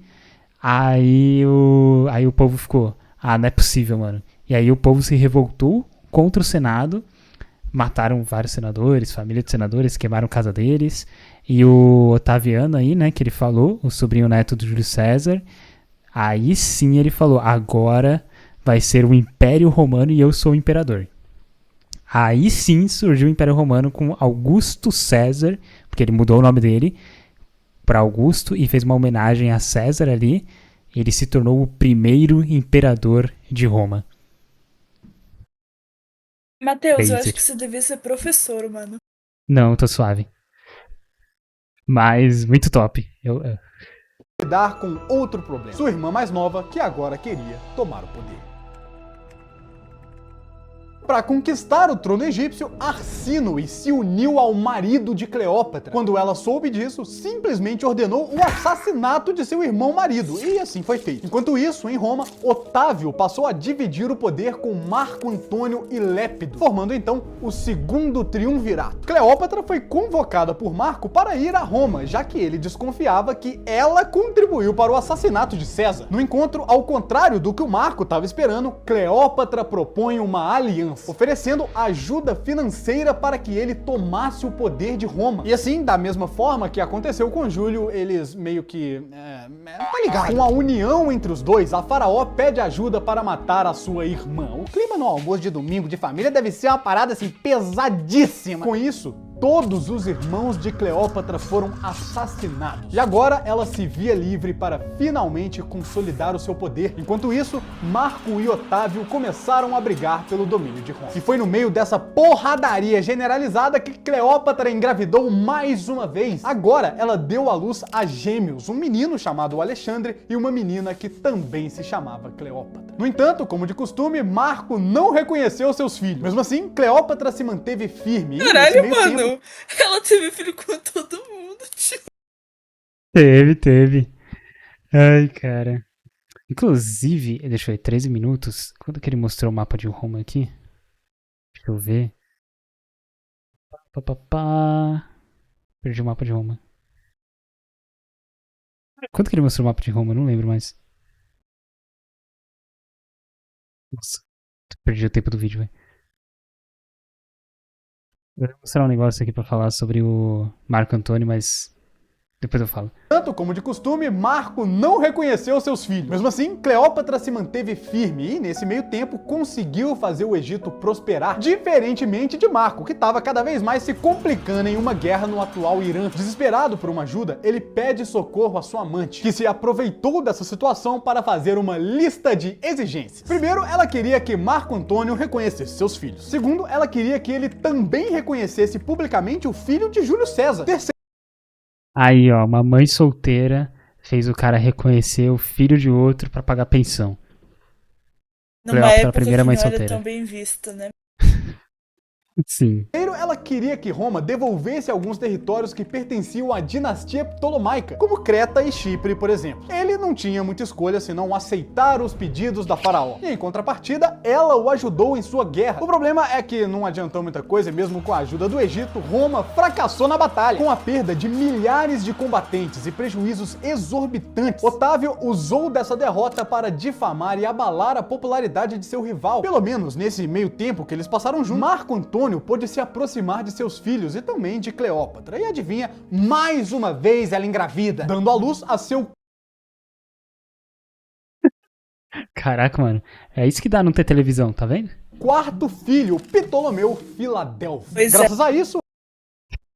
Aí o povo ficou: ah, não é possível, mano. E aí o povo se revoltou contra o Senado, mataram vários senadores, família de senadores, queimaram a casa deles. E o Otaviano aí, né, que ele falou, o sobrinho neto do Júlio César, aí sim ele falou: agora vai ser o Império Romano e eu sou o imperador. Aí sim surgiu o Império Romano com Augusto César, porque ele mudou o nome dele para Augusto e fez uma homenagem a César ali. Ele se tornou o primeiro imperador de Roma. Matheus, eu acho Basic. que você devia ser professor, mano. Não, tô suave. Mas muito top. lidar com outro problema: sua irmã mais nova, que agora queria tomar o poder. Para conquistar o trono egípcio, Arsínoe se uniu ao marido de Cleópatra. Quando ela soube disso, simplesmente ordenou o assassinato de seu irmão marido, e assim foi feito. Enquanto isso, em Roma, Otávio passou a dividir o poder com Marco Antônio e Lépido, formando então o segundo triunvirato. Cleópatra foi convocada por Marco para ir a Roma, já que ele desconfiava que ela contribuiu para o assassinato de César. No encontro, ao contrário do que o Marco estava esperando, Cleópatra propõe uma aliança, oferecendo ajuda financeira para que ele tomasse o poder de Roma. E assim, da mesma forma que aconteceu com Júlio, eles meio que tá ligado. Com a união entre os dois, a faraó pede ajuda para matar a sua irmã. O clima no almoço de domingo de família deve ser uma parada assim pesadíssima. Com isso, todos os irmãos de Cleópatra foram assassinados. E agora ela se via livre para finalmente consolidar o seu poder. Enquanto isso, Marco e Otávio começaram a brigar pelo domínio de Roma. E foi no meio dessa porradaria generalizada que Cleópatra engravidou mais uma vez. Agora ela deu à luz a gêmeos, um menino chamado Alexandre e uma menina que também se chamava Cleópatra. No entanto, como de costume, Marco não reconheceu seus filhos. Mesmo assim, Cleópatra se manteve firme. Caralho, mano. Ela teve filho com todo mundo, tipo. Teve. Ai, cara. Inclusive, deixa eu ver, 13 minutos. Quando que ele mostrou o mapa de Roma aqui? Deixa eu ver. Perdi o mapa de Roma. Quanto que ele mostrou o mapa de Roma? Eu não lembro mais. Nossa, perdi o tempo do vídeo, velho. Eu vou mostrar um negócio aqui pra falar sobre o Marco Antônio, mas depois eu falo. Tanto como de costume, Marco não reconheceu seus filhos. Mesmo assim, Cleópatra se manteve firme e, nesse meio tempo, conseguiu fazer o Egito prosperar, diferentemente de Marco, que estava cada vez mais se complicando em uma guerra no atual Irã. Desesperado por uma ajuda, ele pede socorro à sua amante, que se aproveitou dessa situação para fazer uma lista de exigências. Primeiro, ela queria que Marco Antônio reconhecesse seus filhos. Segundo, ela queria que ele também reconhecesse publicamente o filho de Júlio César. Aí, ó, uma mãe solteira fez o cara reconhecer o filho de outro pra pagar pensão. Numa Cleópatra, época a primeira que mãe não era solteira. tão bem visto, né? Sim. Primeiro, ela queria que Roma devolvesse alguns territórios que pertenciam à dinastia ptolomaica, como Creta e Chipre, por exemplo. Ele não tinha muita escolha senão aceitar os pedidos da faraó. E em contrapartida, ela o ajudou em sua guerra. O problema é que não adiantou muita coisa e mesmo com a ajuda do Egito, Roma fracassou na batalha. Com a perda de milhares de combatentes e prejuízos exorbitantes, Otávio usou dessa derrota para difamar e abalar a popularidade de seu rival. Pelo menos nesse meio tempo que eles passaram juntos, Marco Antônio pôde se aproximar de seus filhos e também de Cleópatra. E adivinha, mais uma vez ela engravida, dando à luz a seu Caraca, mano. É isso que dá não ter televisão, tá vendo? quarto filho, Ptolomeu Filadelfo. Pois é. Graças a isso,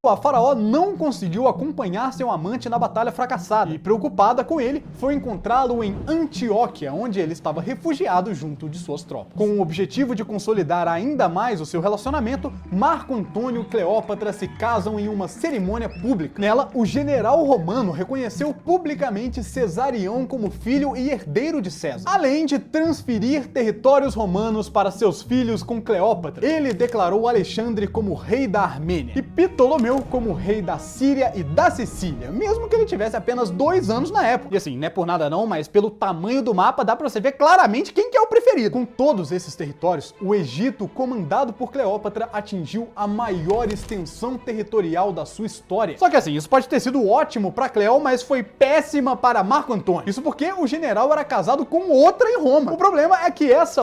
a faraó não conseguiu acompanhar seu amante na batalha fracassada e, preocupada com ele, foi encontrá-lo em Antioquia, onde ele estava refugiado junto de suas tropas. Com o objetivo de consolidar ainda mais o seu relacionamento, Marco Antônio e Cleópatra se casam em uma cerimônia pública. Nela, o general romano reconheceu publicamente Cesarião como filho e herdeiro de César, além de transferir territórios romanos para seus filhos com Cleópatra. Ele declarou Alexandre como rei da Armênia e Ptolomeu como rei da Síria e da Sicília, mesmo que ele tivesse apenas 2 anos na época. E assim, não é por nada não, mas pelo tamanho do mapa dá pra você ver claramente quem que é o preferido. Com todos esses territórios, o Egito, comandado por Cleópatra, atingiu a maior extensão territorial da sua história. Só que assim, isso pode ter sido ótimo pra Cleo, mas foi péssima para Marco Antônio. Isso porque o general era casado com outra em Roma. O problema é que essa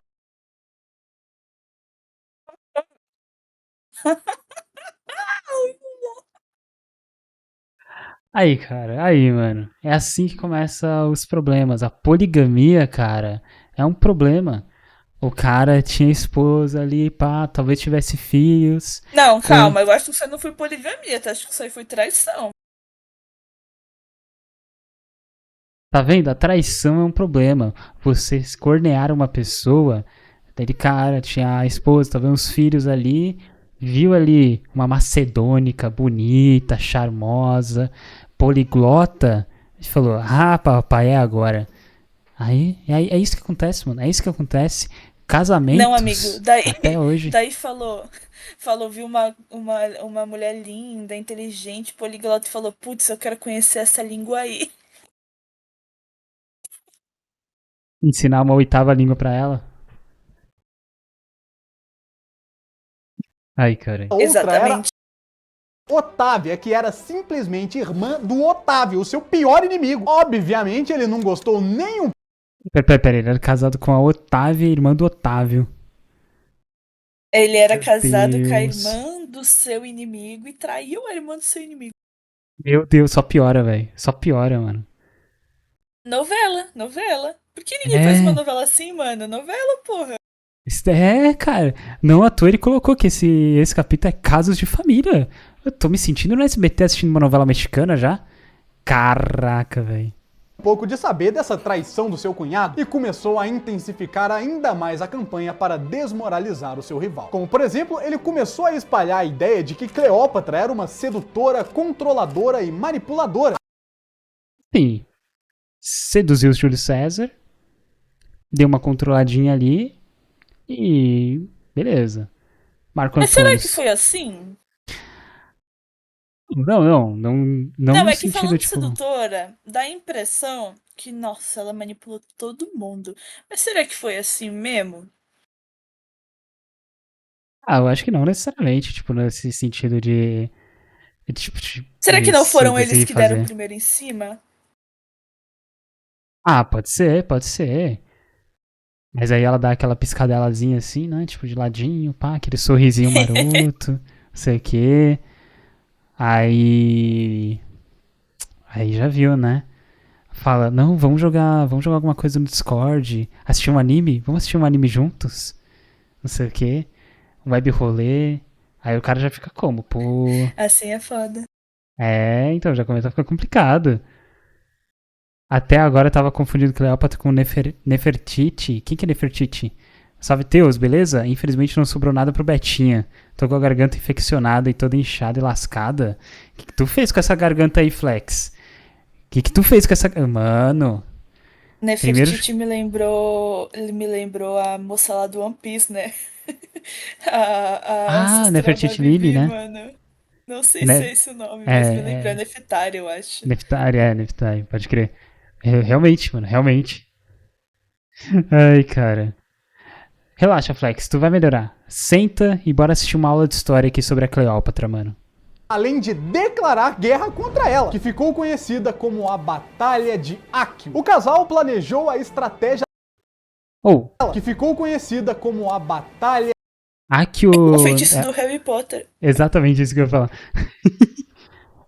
Aí, cara, aí, mano. É assim que começa os problemas. A poligamia, cara, é um problema. O cara tinha esposa ali, pá, talvez tivesse filhos. Não, calma, eu acho que isso aí não foi poligamia, tá? Acho que isso aí foi traição. Tá vendo? A traição é um problema. Você cornear uma pessoa, aquele cara tinha a esposa, talvez uns filhos ali, viu ali uma macedônica bonita, charmosa, poliglota, e falou: ah, papai, é agora. Aí é isso que acontece, mano. É isso que acontece. Casamentos. Não, amigo, daí, até hoje. daí viu uma mulher linda, inteligente, poliglota e falou, putz, eu quero conhecer essa língua aí. Ensinar uma 8ª língua pra ela. Ai, cara. outra Exatamente. era Otávia, que era simplesmente irmã do Otávio, o seu pior inimigo. Obviamente, ele não gostou nem um Pera, ele era casado com a Otávia, irmã do Otávio. Ele era Meu casado com a Deus. irmã do seu inimigo e traiu a irmã do seu inimigo. Meu Deus, só piora, velho. Só piora, mano. Novela, novela. Por que ninguém faz uma É, novela assim, mano? Novela, porra. cara. Não à toa ele colocou que esse capítulo é casos de família. Eu tô me sentindo no SBT assistindo uma novela mexicana já. Caraca, velho. Pouco de saber dessa traição do seu cunhado e começou a intensificar ainda mais a campanha para desmoralizar o seu rival. Como, por exemplo, ele começou a espalhar a ideia de que Cleópatra era uma sedutora, controladora e manipuladora. Sim. Seduziu o Júlio César, deu uma controladinha ali e. Beleza. Marco Mas será Antônio. que foi assim? Não Não, no é que sentido, falando tipo. sedutora, dá a impressão que, nossa, ela manipulou todo mundo. Mas será que foi assim mesmo? Ah, eu acho que não necessariamente, tipo, nesse sentido tipo, Será que de não foram eles seduzir e que deram fazer. primeiro em cima? Ah, pode ser, pode ser. Mas aí ela dá aquela piscadelazinha assim, né? Tipo, de ladinho, pá, aquele sorrisinho maroto, não sei o quê. Aí. Aí já viu, né? Fala, não, vamos jogar alguma coisa no Discord, assistir um anime, vamos assistir um anime juntos, não sei o quê. Um web rolê. Aí o cara já fica como? Pô. Assim é foda. É, então já começa a ficar complicado. Até agora eu tava confundindo Cleópatra com Nefertiti. Quem que é Nefertiti? Salve Teus, beleza? Infelizmente não sobrou nada pro Betinha. Tô com a garganta infeccionada e toda inchada e lascada. O que tu fez com essa garganta aí, Flex? O que tu fez com essa. Mano. Primeiro. Nefertiti me lembrou a moça lá do One Piece, né? A Ah, ancestral da Nefertiti Lily, Vivi, né? mano. Não sei se é Ne esse o nome, é, mas me lembrou. É é. Nefertari, eu acho. Neftari, pode crer. Realmente, mano, realmente. Ai, cara. Relaxa, Flex, tu vai melhorar. Senta e bora assistir uma aula de história aqui sobre a Cleópatra, mano. Além de declarar guerra contra ela, que ficou conhecida como a Batalha de Accio. O casal planejou a estratégia Ou, que ficou conhecida como a Batalha Accio. O feitiço do Harry Potter. Exatamente isso que eu ia falar.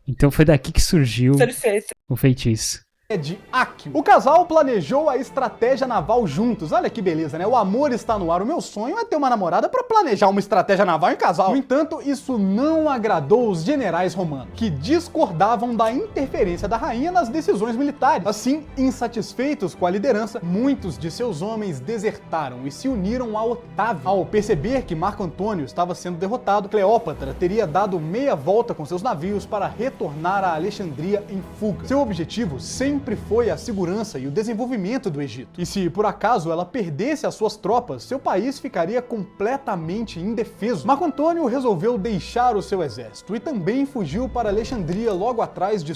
Então foi daqui que surgiu Perfeito. o feitiço. de Accio. O casal planejou a estratégia naval juntos. Olha que beleza, né? O amor está no ar. O meu sonho é ter uma namorada para planejar uma estratégia naval em casal. No entanto, isso não agradou os generais romanos, que discordavam da interferência da rainha nas decisões militares. Assim, insatisfeitos com a liderança, muitos de seus homens desertaram e se uniram a Otávio. Ao perceber que Marco Antônio estava sendo derrotado, Cleópatra teria dado meia volta com seus navios para retornar a Alexandria em fuga. Seu objetivo sempre foi a segurança e o desenvolvimento do Egito. E se por acaso ela perdesse as suas tropas, seu país ficaria completamente indefeso. Marco Antônio resolveu deixar o seu exército e também fugiu para Alexandria logo atrás de...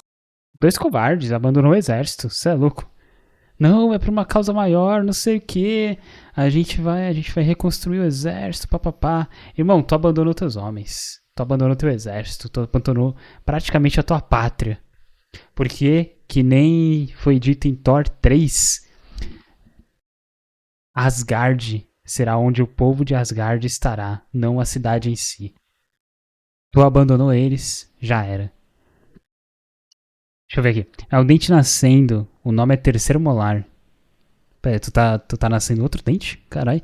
Dois covardes, abandonou o exército, cê é louco. Não, é pra uma causa maior, não sei o que. A gente vai reconstruir o exército, papapá. Irmão, tu abandonou teus homens. Tu abandonou teu exército, tu abandonou praticamente a tua pátria. Porque, que nem foi dito em Thor 3, Asgard será onde o povo de Asgard estará, não a cidade em si. Tu abandonou eles, já era. Deixa eu ver aqui. É o dente nascendo, o nome é terceiro molar. Pera, tu tá nascendo outro dente? Caralho.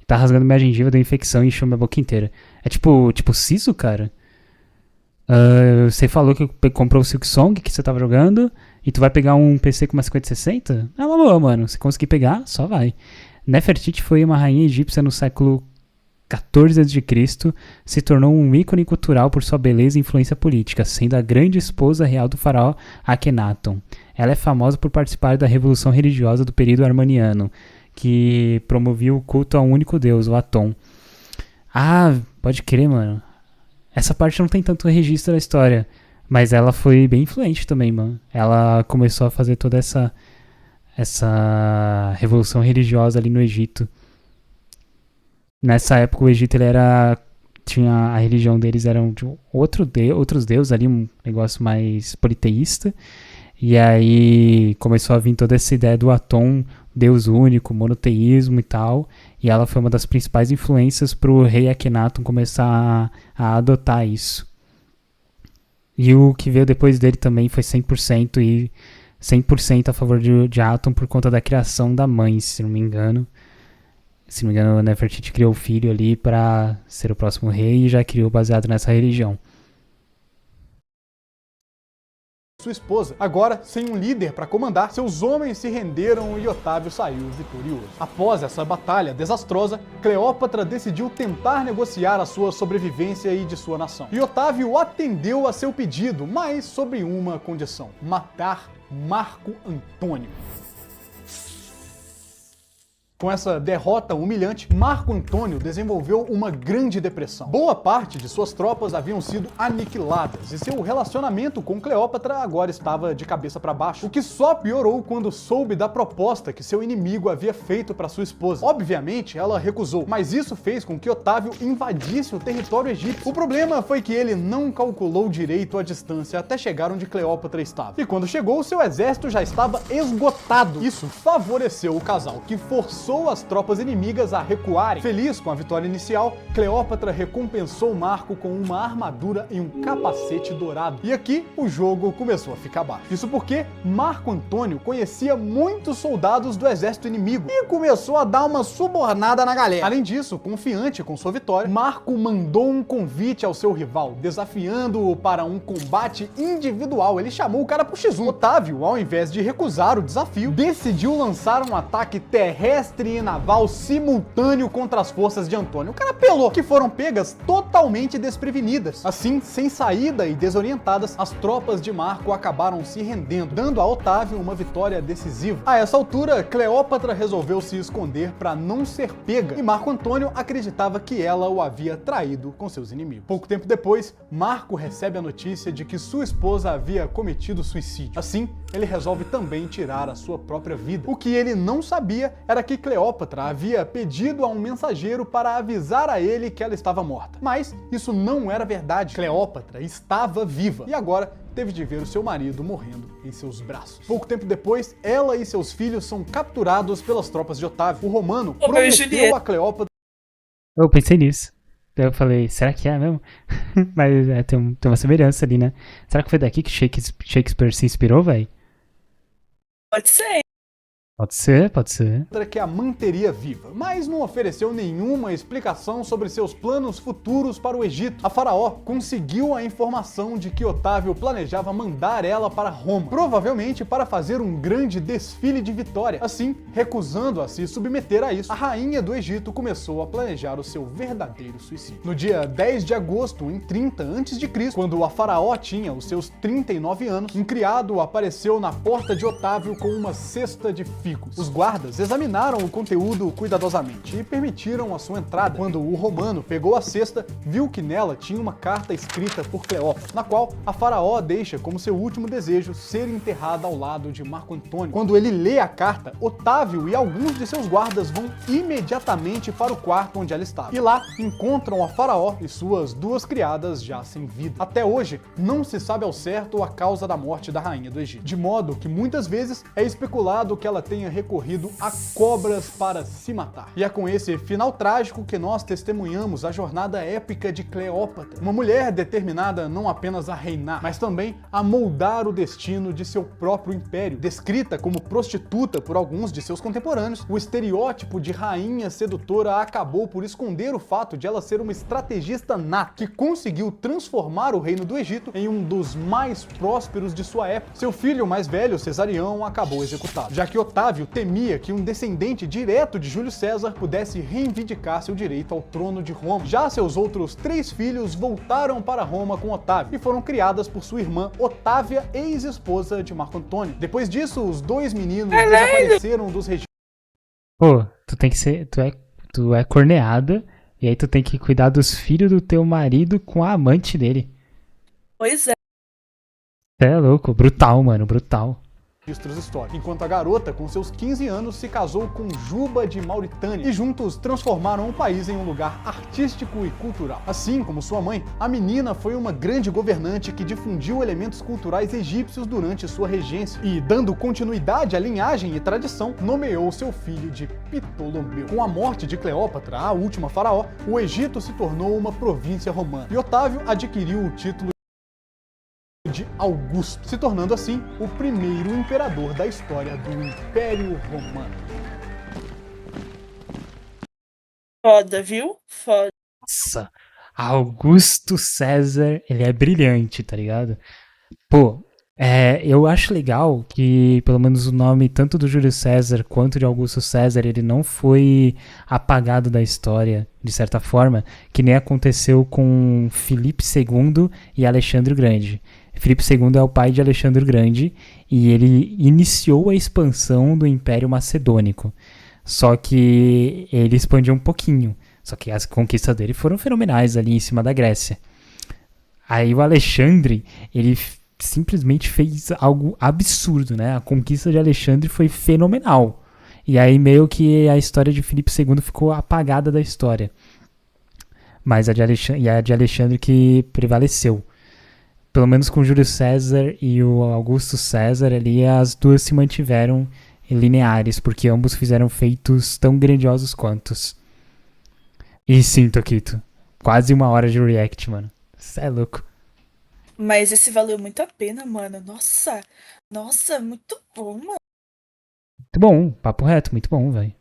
Tá rasgando minha gengiva, deu infecção e encheu minha boca inteira. É tipo siso, cara? Você falou que comprou o Silksong que você tava jogando e tu vai pegar um PC com uma 5060? É uma boa, mano. Se conseguir pegar, só vai. Nefertiti foi uma rainha egípcia no século 14 a.C., se tornou um ícone cultural por sua beleza e influência política, sendo a grande esposa real do faraó Akhenaton. Ela é famosa por participar da revolução religiosa do período armaniano, que promovia o culto a um único deus, o Atom. Ah, pode crer, mano. Essa parte não tem tanto registro da história, mas ela foi bem influente também, mano. Ela começou a fazer toda essa revolução religiosa ali no Egito. Nessa época o Egito ele tinha a religião deles eram de outros deuses ali, um negócio mais politeísta. E aí começou a vir toda essa ideia do Atom, Deus único, monoteísmo e tal. E ela foi uma das principais influências para o rei Akhenaton começar a adotar isso. E o que veio depois dele também foi 100% e 100% a favor de Aton por conta da criação da mãe, se não me engano. Se não me engano, Nefertiti criou o filho ali para ser o próximo rei e já criou baseado nessa religião. Sua esposa. Agora, sem um líder para comandar, seus homens se renderam e Otávio saiu vitorioso. Após essa batalha desastrosa, Cleópatra decidiu tentar negociar a sua sobrevivência e de sua nação. E Otávio atendeu a seu pedido, mas sob uma condição: matar Marco Antônio. Com essa derrota humilhante, Marco Antônio desenvolveu uma grande depressão. Boa parte de suas tropas haviam sido aniquiladas e seu relacionamento com Cleópatra agora estava de cabeça para baixo, o que só piorou quando soube da proposta que seu inimigo havia feito para sua esposa. Obviamente, ela recusou, mas isso fez com que Otávio invadisse o território egípcio. O problema foi que ele não calculou direito a distância até chegar onde Cleópatra estava. E quando chegou, seu exército já estava esgotado. Isso favoreceu o casal, que forçou as tropas inimigas a recuarem. Feliz com a vitória inicial, Cleópatra recompensou Marco com uma armadura e um capacete dourado. E aqui o jogo começou a ficar baixo. Isso porque Marco Antônio conhecia muitos soldados do exército inimigo e começou a dar uma subornada na galera. Além disso, confiante com sua vitória, Marco mandou um convite ao seu rival, desafiando-o para um combate individual. Ele chamou o cara pro X1. Otávio, ao invés de recusar o desafio, decidiu lançar um ataque terrestre e naval simultâneo contra as forças de Antônio. O cara apelou, que foram pegas totalmente desprevenidas. Assim, sem saída e desorientadas, as tropas de Marco acabaram se rendendo, dando a Otávio uma vitória decisiva. A essa altura, Cleópatra resolveu se esconder para não ser pega, e Marco Antônio acreditava que ela o havia traído com seus inimigos. Pouco tempo depois, Marco recebe a notícia de que sua esposa havia cometido suicídio. Assim, ele resolve também tirar a sua própria vida. O que ele não sabia era que Cleópatra havia pedido a um mensageiro para avisar a ele que ela estava morta. Mas isso não era verdade. Cleópatra estava viva e agora teve de ver o seu marido morrendo em seus braços. Pouco tempo depois, ela e seus filhos são capturados pelas tropas de Otávio. O romano prometeu a Cleópatra... Eu pensei nisso. Daí eu falei, será que é mesmo? Mas tem uma semelhança ali, né? Será que foi daqui que Shakespeare se inspirou, velho? Pode ser. Pode ser. Que a manteria viva, mas não ofereceu nenhuma explicação sobre seus planos futuros para o Egito. A faraó conseguiu a informação de que Otávio planejava mandar ela para Roma, provavelmente para fazer um grande desfile de vitória. Assim, recusando a se submeter a isso, a rainha do Egito começou a planejar o seu verdadeiro suicídio. No dia 10 de agosto, em 30 a.C., quando a faraó tinha os seus 39 anos, um criado apareceu na porta de Otávio com uma cesta de figos. Os guardas examinaram o conteúdo cuidadosamente e permitiram a sua entrada. Quando o romano pegou a cesta, viu que nela tinha uma carta escrita por Cleópatra, na qual a faraó deixa como seu último desejo ser enterrada ao lado de Marco Antônio. Quando ele lê a carta, Otávio e alguns de seus guardas vão imediatamente para o quarto onde ela estava. E lá encontram a faraó e suas duas criadas já sem vida. Até hoje, não se sabe ao certo a causa da morte da rainha do Egito, de modo que muitas vezes é especulado que ela tenha recorrido a cobras para se matar. E é com esse final trágico que nós testemunhamos a jornada épica de Cleópatra, uma mulher determinada não apenas a reinar, mas também a moldar o destino de seu próprio império. Descrita como prostituta por alguns de seus contemporâneos, o estereótipo de rainha sedutora acabou por esconder o fato de ela ser uma estrategista nata, que conseguiu transformar o reino do Egito em um dos mais prósperos de sua época. Seu filho mais velho, Cesarião, acabou executado, já que Otávio temia que um descendente direto de Júlio César pudesse reivindicar seu direito ao trono de Roma. Já seus outros 3 filhos voltaram para Roma com Otávio e foram criadas por sua irmã Otávia, ex-esposa de Marco Antônio. Depois disso, os 2 meninos desapareceram dos registros. Pô, tu é corneada e aí tu tem que cuidar dos filhos do teu marido com a amante dele. Pois é. É louco, brutal, mano, brutal. Registros históricos, enquanto a garota, com seus 15 anos, se casou com Juba de Mauritânia e juntos transformaram o país em um lugar artístico e cultural. Assim como sua mãe, a menina foi uma grande governante que difundiu elementos culturais egípcios durante sua regência e, dando continuidade à linhagem e tradição, nomeou seu filho de Ptolomeu. Com a morte de Cleópatra, a última faraó, o Egito se tornou uma província romana e Otávio adquiriu o título de Augusto, se tornando assim o primeiro imperador da história do Império Romano. Foda, viu? Foda. Nossa, Augusto César, ele é brilhante, tá ligado? Pô, eu acho legal que pelo menos o nome tanto do Júlio César quanto de Augusto César, ele não foi apagado da história, de certa forma, que nem aconteceu com Filipe II e Alexandre o Grande. Filipe II é o pai de Alexandre o Grande e ele iniciou a expansão do Império Macedônico. Só que ele expandiu um pouquinho. Só que as conquistas dele foram fenomenais ali em cima da Grécia. Aí o Alexandre, ele simplesmente fez algo absurdo, né? A conquista de Alexandre foi fenomenal. E aí meio que a história de Filipe II ficou apagada da história. Mas a de Alexandre que prevaleceu. Pelo menos com Júlio César e o Augusto César ali, as duas se mantiveram lineares, porque ambos fizeram feitos tão grandiosos quantos. E sim, Tokito, quase 1 hora de react, mano. Cê é louco. Mas esse valeu muito a pena, mano. Nossa. Nossa, muito bom, mano. Muito bom, papo reto, muito bom, velho.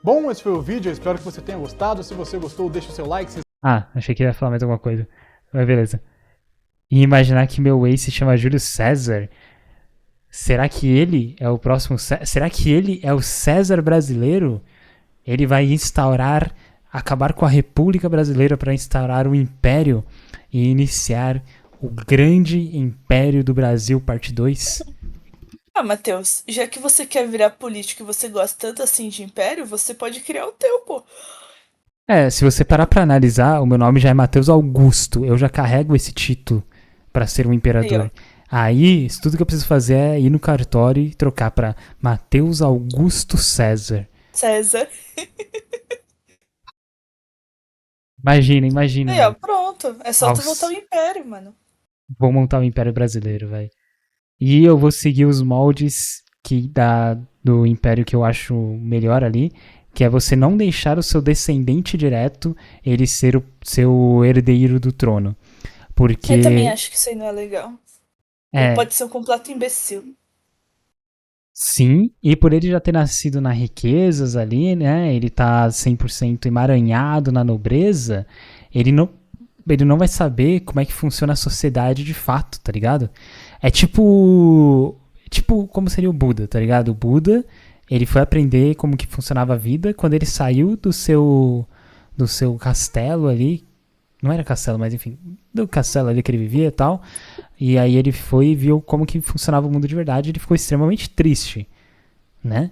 Bom, esse foi o vídeo, eu espero que você tenha gostado. Se você gostou, deixa o seu like. Ah, achei que ia falar mais alguma coisa. Mas beleza. E imaginar que meu ex se chama Júlio César. Será que ele é o próximo César? Será que ele é o César brasileiro? Ele vai instaurar, acabar com a República Brasileira para instaurar o Império e iniciar o grande Império do Brasil, parte 2? Ah, Matheus, já que você quer virar político e você gosta tanto assim de império, você pode criar o teu, pô. Se você parar pra analisar, o meu nome já é Matheus Augusto. Eu já carrego esse título pra ser um Aí, ó. imperador. Aí, isso tudo que eu preciso fazer é ir no cartório e trocar pra Matheus Augusto César. César. Imagina, Aí, ó, mano. pronto. É só tu voltar ao Nossa, império, mano. vou montar o Império Brasileiro, velho. E eu vou seguir os moldes do Império que eu acho melhor ali, que é você não deixar o seu descendente direto ele ser o seu herdeiro do trono. Eu também Porque, acho que isso aí não é legal. Ele é, pode ser um completo imbecil. sim, e por ele já ter nascido na riquezas ali, né, ele tá 100% emaranhado na nobreza, ele não, ele não vai saber como é que funciona a sociedade de fato, tá ligado? É tipo como seria o Buda, tá ligado? O Buda, ele foi aprender como que funcionava a vida quando ele saiu do seu castelo ali, não era castelo, mas enfim, do castelo ali que ele vivia e tal. E aí ele foi e viu como que funcionava o mundo de verdade, e ele ficou extremamente triste, né?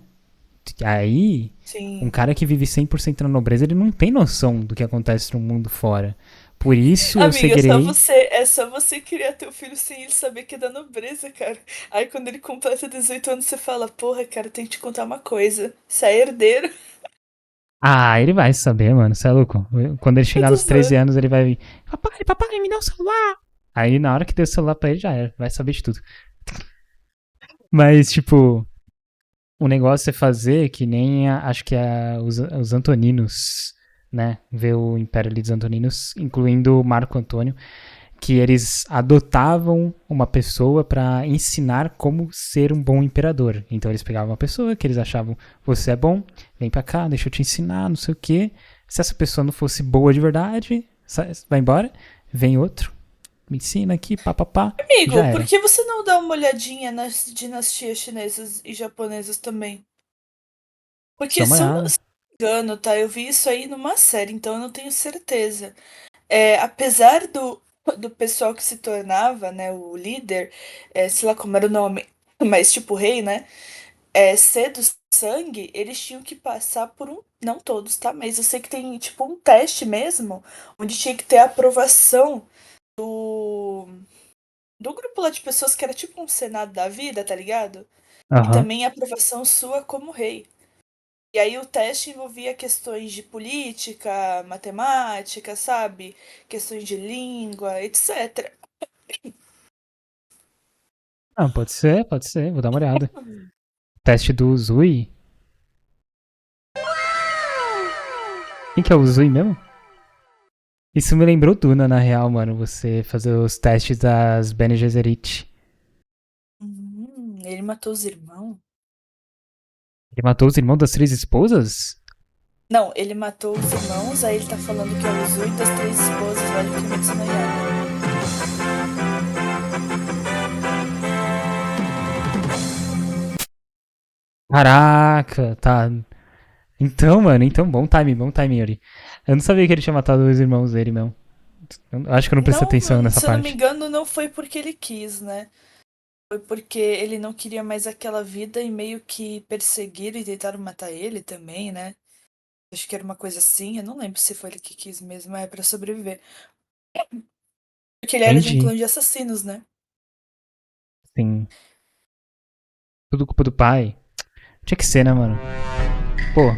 Aí, um Sim. cara que vive 100% na nobreza, ele não tem noção do que acontece no mundo fora. Por isso eu Amiga, seguirei. é só você criar teu filho sem ele saber que é da nobreza, cara. Aí quando ele completa 18 anos, você fala, porra, cara, tem que te contar uma coisa. Você é herdeiro. Ah, ele vai saber, mano, você é louco. Quando ele Eu chegar tô nos 13 zoando. anos, ele vai vir, papai, me dá o celular. Aí na hora que der o celular pra ele, já era, vai saber de tudo. Mas, tipo, o negócio é fazer que nem acho que os Antoninos, né? Ver o Império ali dos Antoninos, incluindo o Marco Antônio, que eles adotavam uma pessoa para ensinar como ser um bom imperador. Então eles pegavam uma pessoa que eles achavam, você é bom, vem pra cá, deixa eu te ensinar, não sei o quê. Se essa pessoa não fosse boa de verdade, vai embora, vem outro, me ensina aqui, pá, e já Amigo, por era. que você não dá uma olhadinha nas dinastias chinesas e japonesas também? Dá Porque uma se eu não olhada. me engano, tá? Eu vi isso aí numa série, então eu não tenho certeza. É, apesar do pessoal que se tornava, né, o líder, sei lá como era o nome, mas tipo rei, né? Ser do sangue, eles tinham que passar por um. Não todos, tá? Mas eu sei que tem tipo um teste mesmo, onde tinha que ter a aprovação do, do grupo lá de pessoas que era tipo um senado da vida, tá ligado? E Aham. também a aprovação sua como rei. E aí o teste envolvia questões de política, matemática, sabe? Questões de língua, etc. Ah, pode ser, vou dar uma olhada. Teste do Zui. Quem que é o Zui mesmo? Isso me lembrou Duna, na real, mano. Você fazer os testes das Bene Gesserit. Ele matou os irmãos? Ele matou os irmãos das três esposas? Não, ele matou os irmãos, aí ele tá falando que é os 8 das 3 esposas, olha que Kimetsu no Yaiba. Caraca, tá. Então, mano, então bom time, Yuri. Eu não sabia que ele tinha matado os irmãos dele, mesmo. Eu acho que eu não prestei atenção Não, nessa se eu não me parte. engano, não foi porque ele quis, né? Foi porque ele não queria mais aquela vida e meio que perseguiram e tentaram matar ele também, né? Acho que era uma coisa assim, eu não lembro se foi ele que quis mesmo, é pra sobreviver. Porque ele era de um Entendi. clã de assassinos, né? Sim. Tudo culpa do pai. Tinha que ser, né, mano? Pô,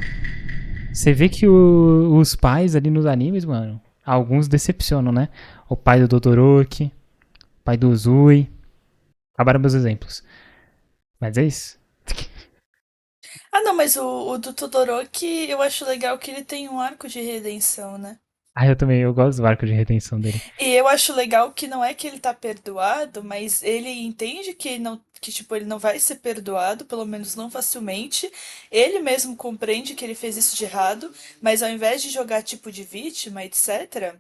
você vê que os pais ali nos animes, mano, alguns decepcionam, né? O pai do Todoroki, o pai do Uzui. Acabaram meus exemplos. Mas é isso. Ah, não, mas o do Todoroki, eu acho legal que ele tem um arco de redenção, né? Ah, eu também, eu gosto do arco de retenção dele. E eu acho legal que não é que ele tá perdoado, mas ele entende que ele não, que tipo, ele não vai ser perdoado, pelo menos não facilmente. Ele mesmo compreende que ele fez isso de errado, mas ao invés de jogar tipo de vítima, etc.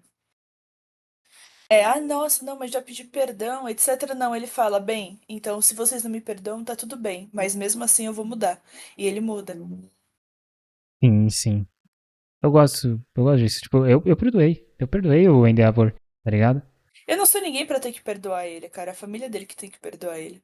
Nossa, não, mas já pedi perdão, etc. Não, ele fala, bem, então se vocês não me perdoam, tá tudo bem, mas mesmo assim eu vou mudar. E ele muda. Sim, sim. Eu gosto disso. Tipo, eu perdoei. Eu perdoei o Endeavor, tá ligado? Eu não sou ninguém pra ter que perdoar ele, cara. É a família dele que tem que perdoar ele.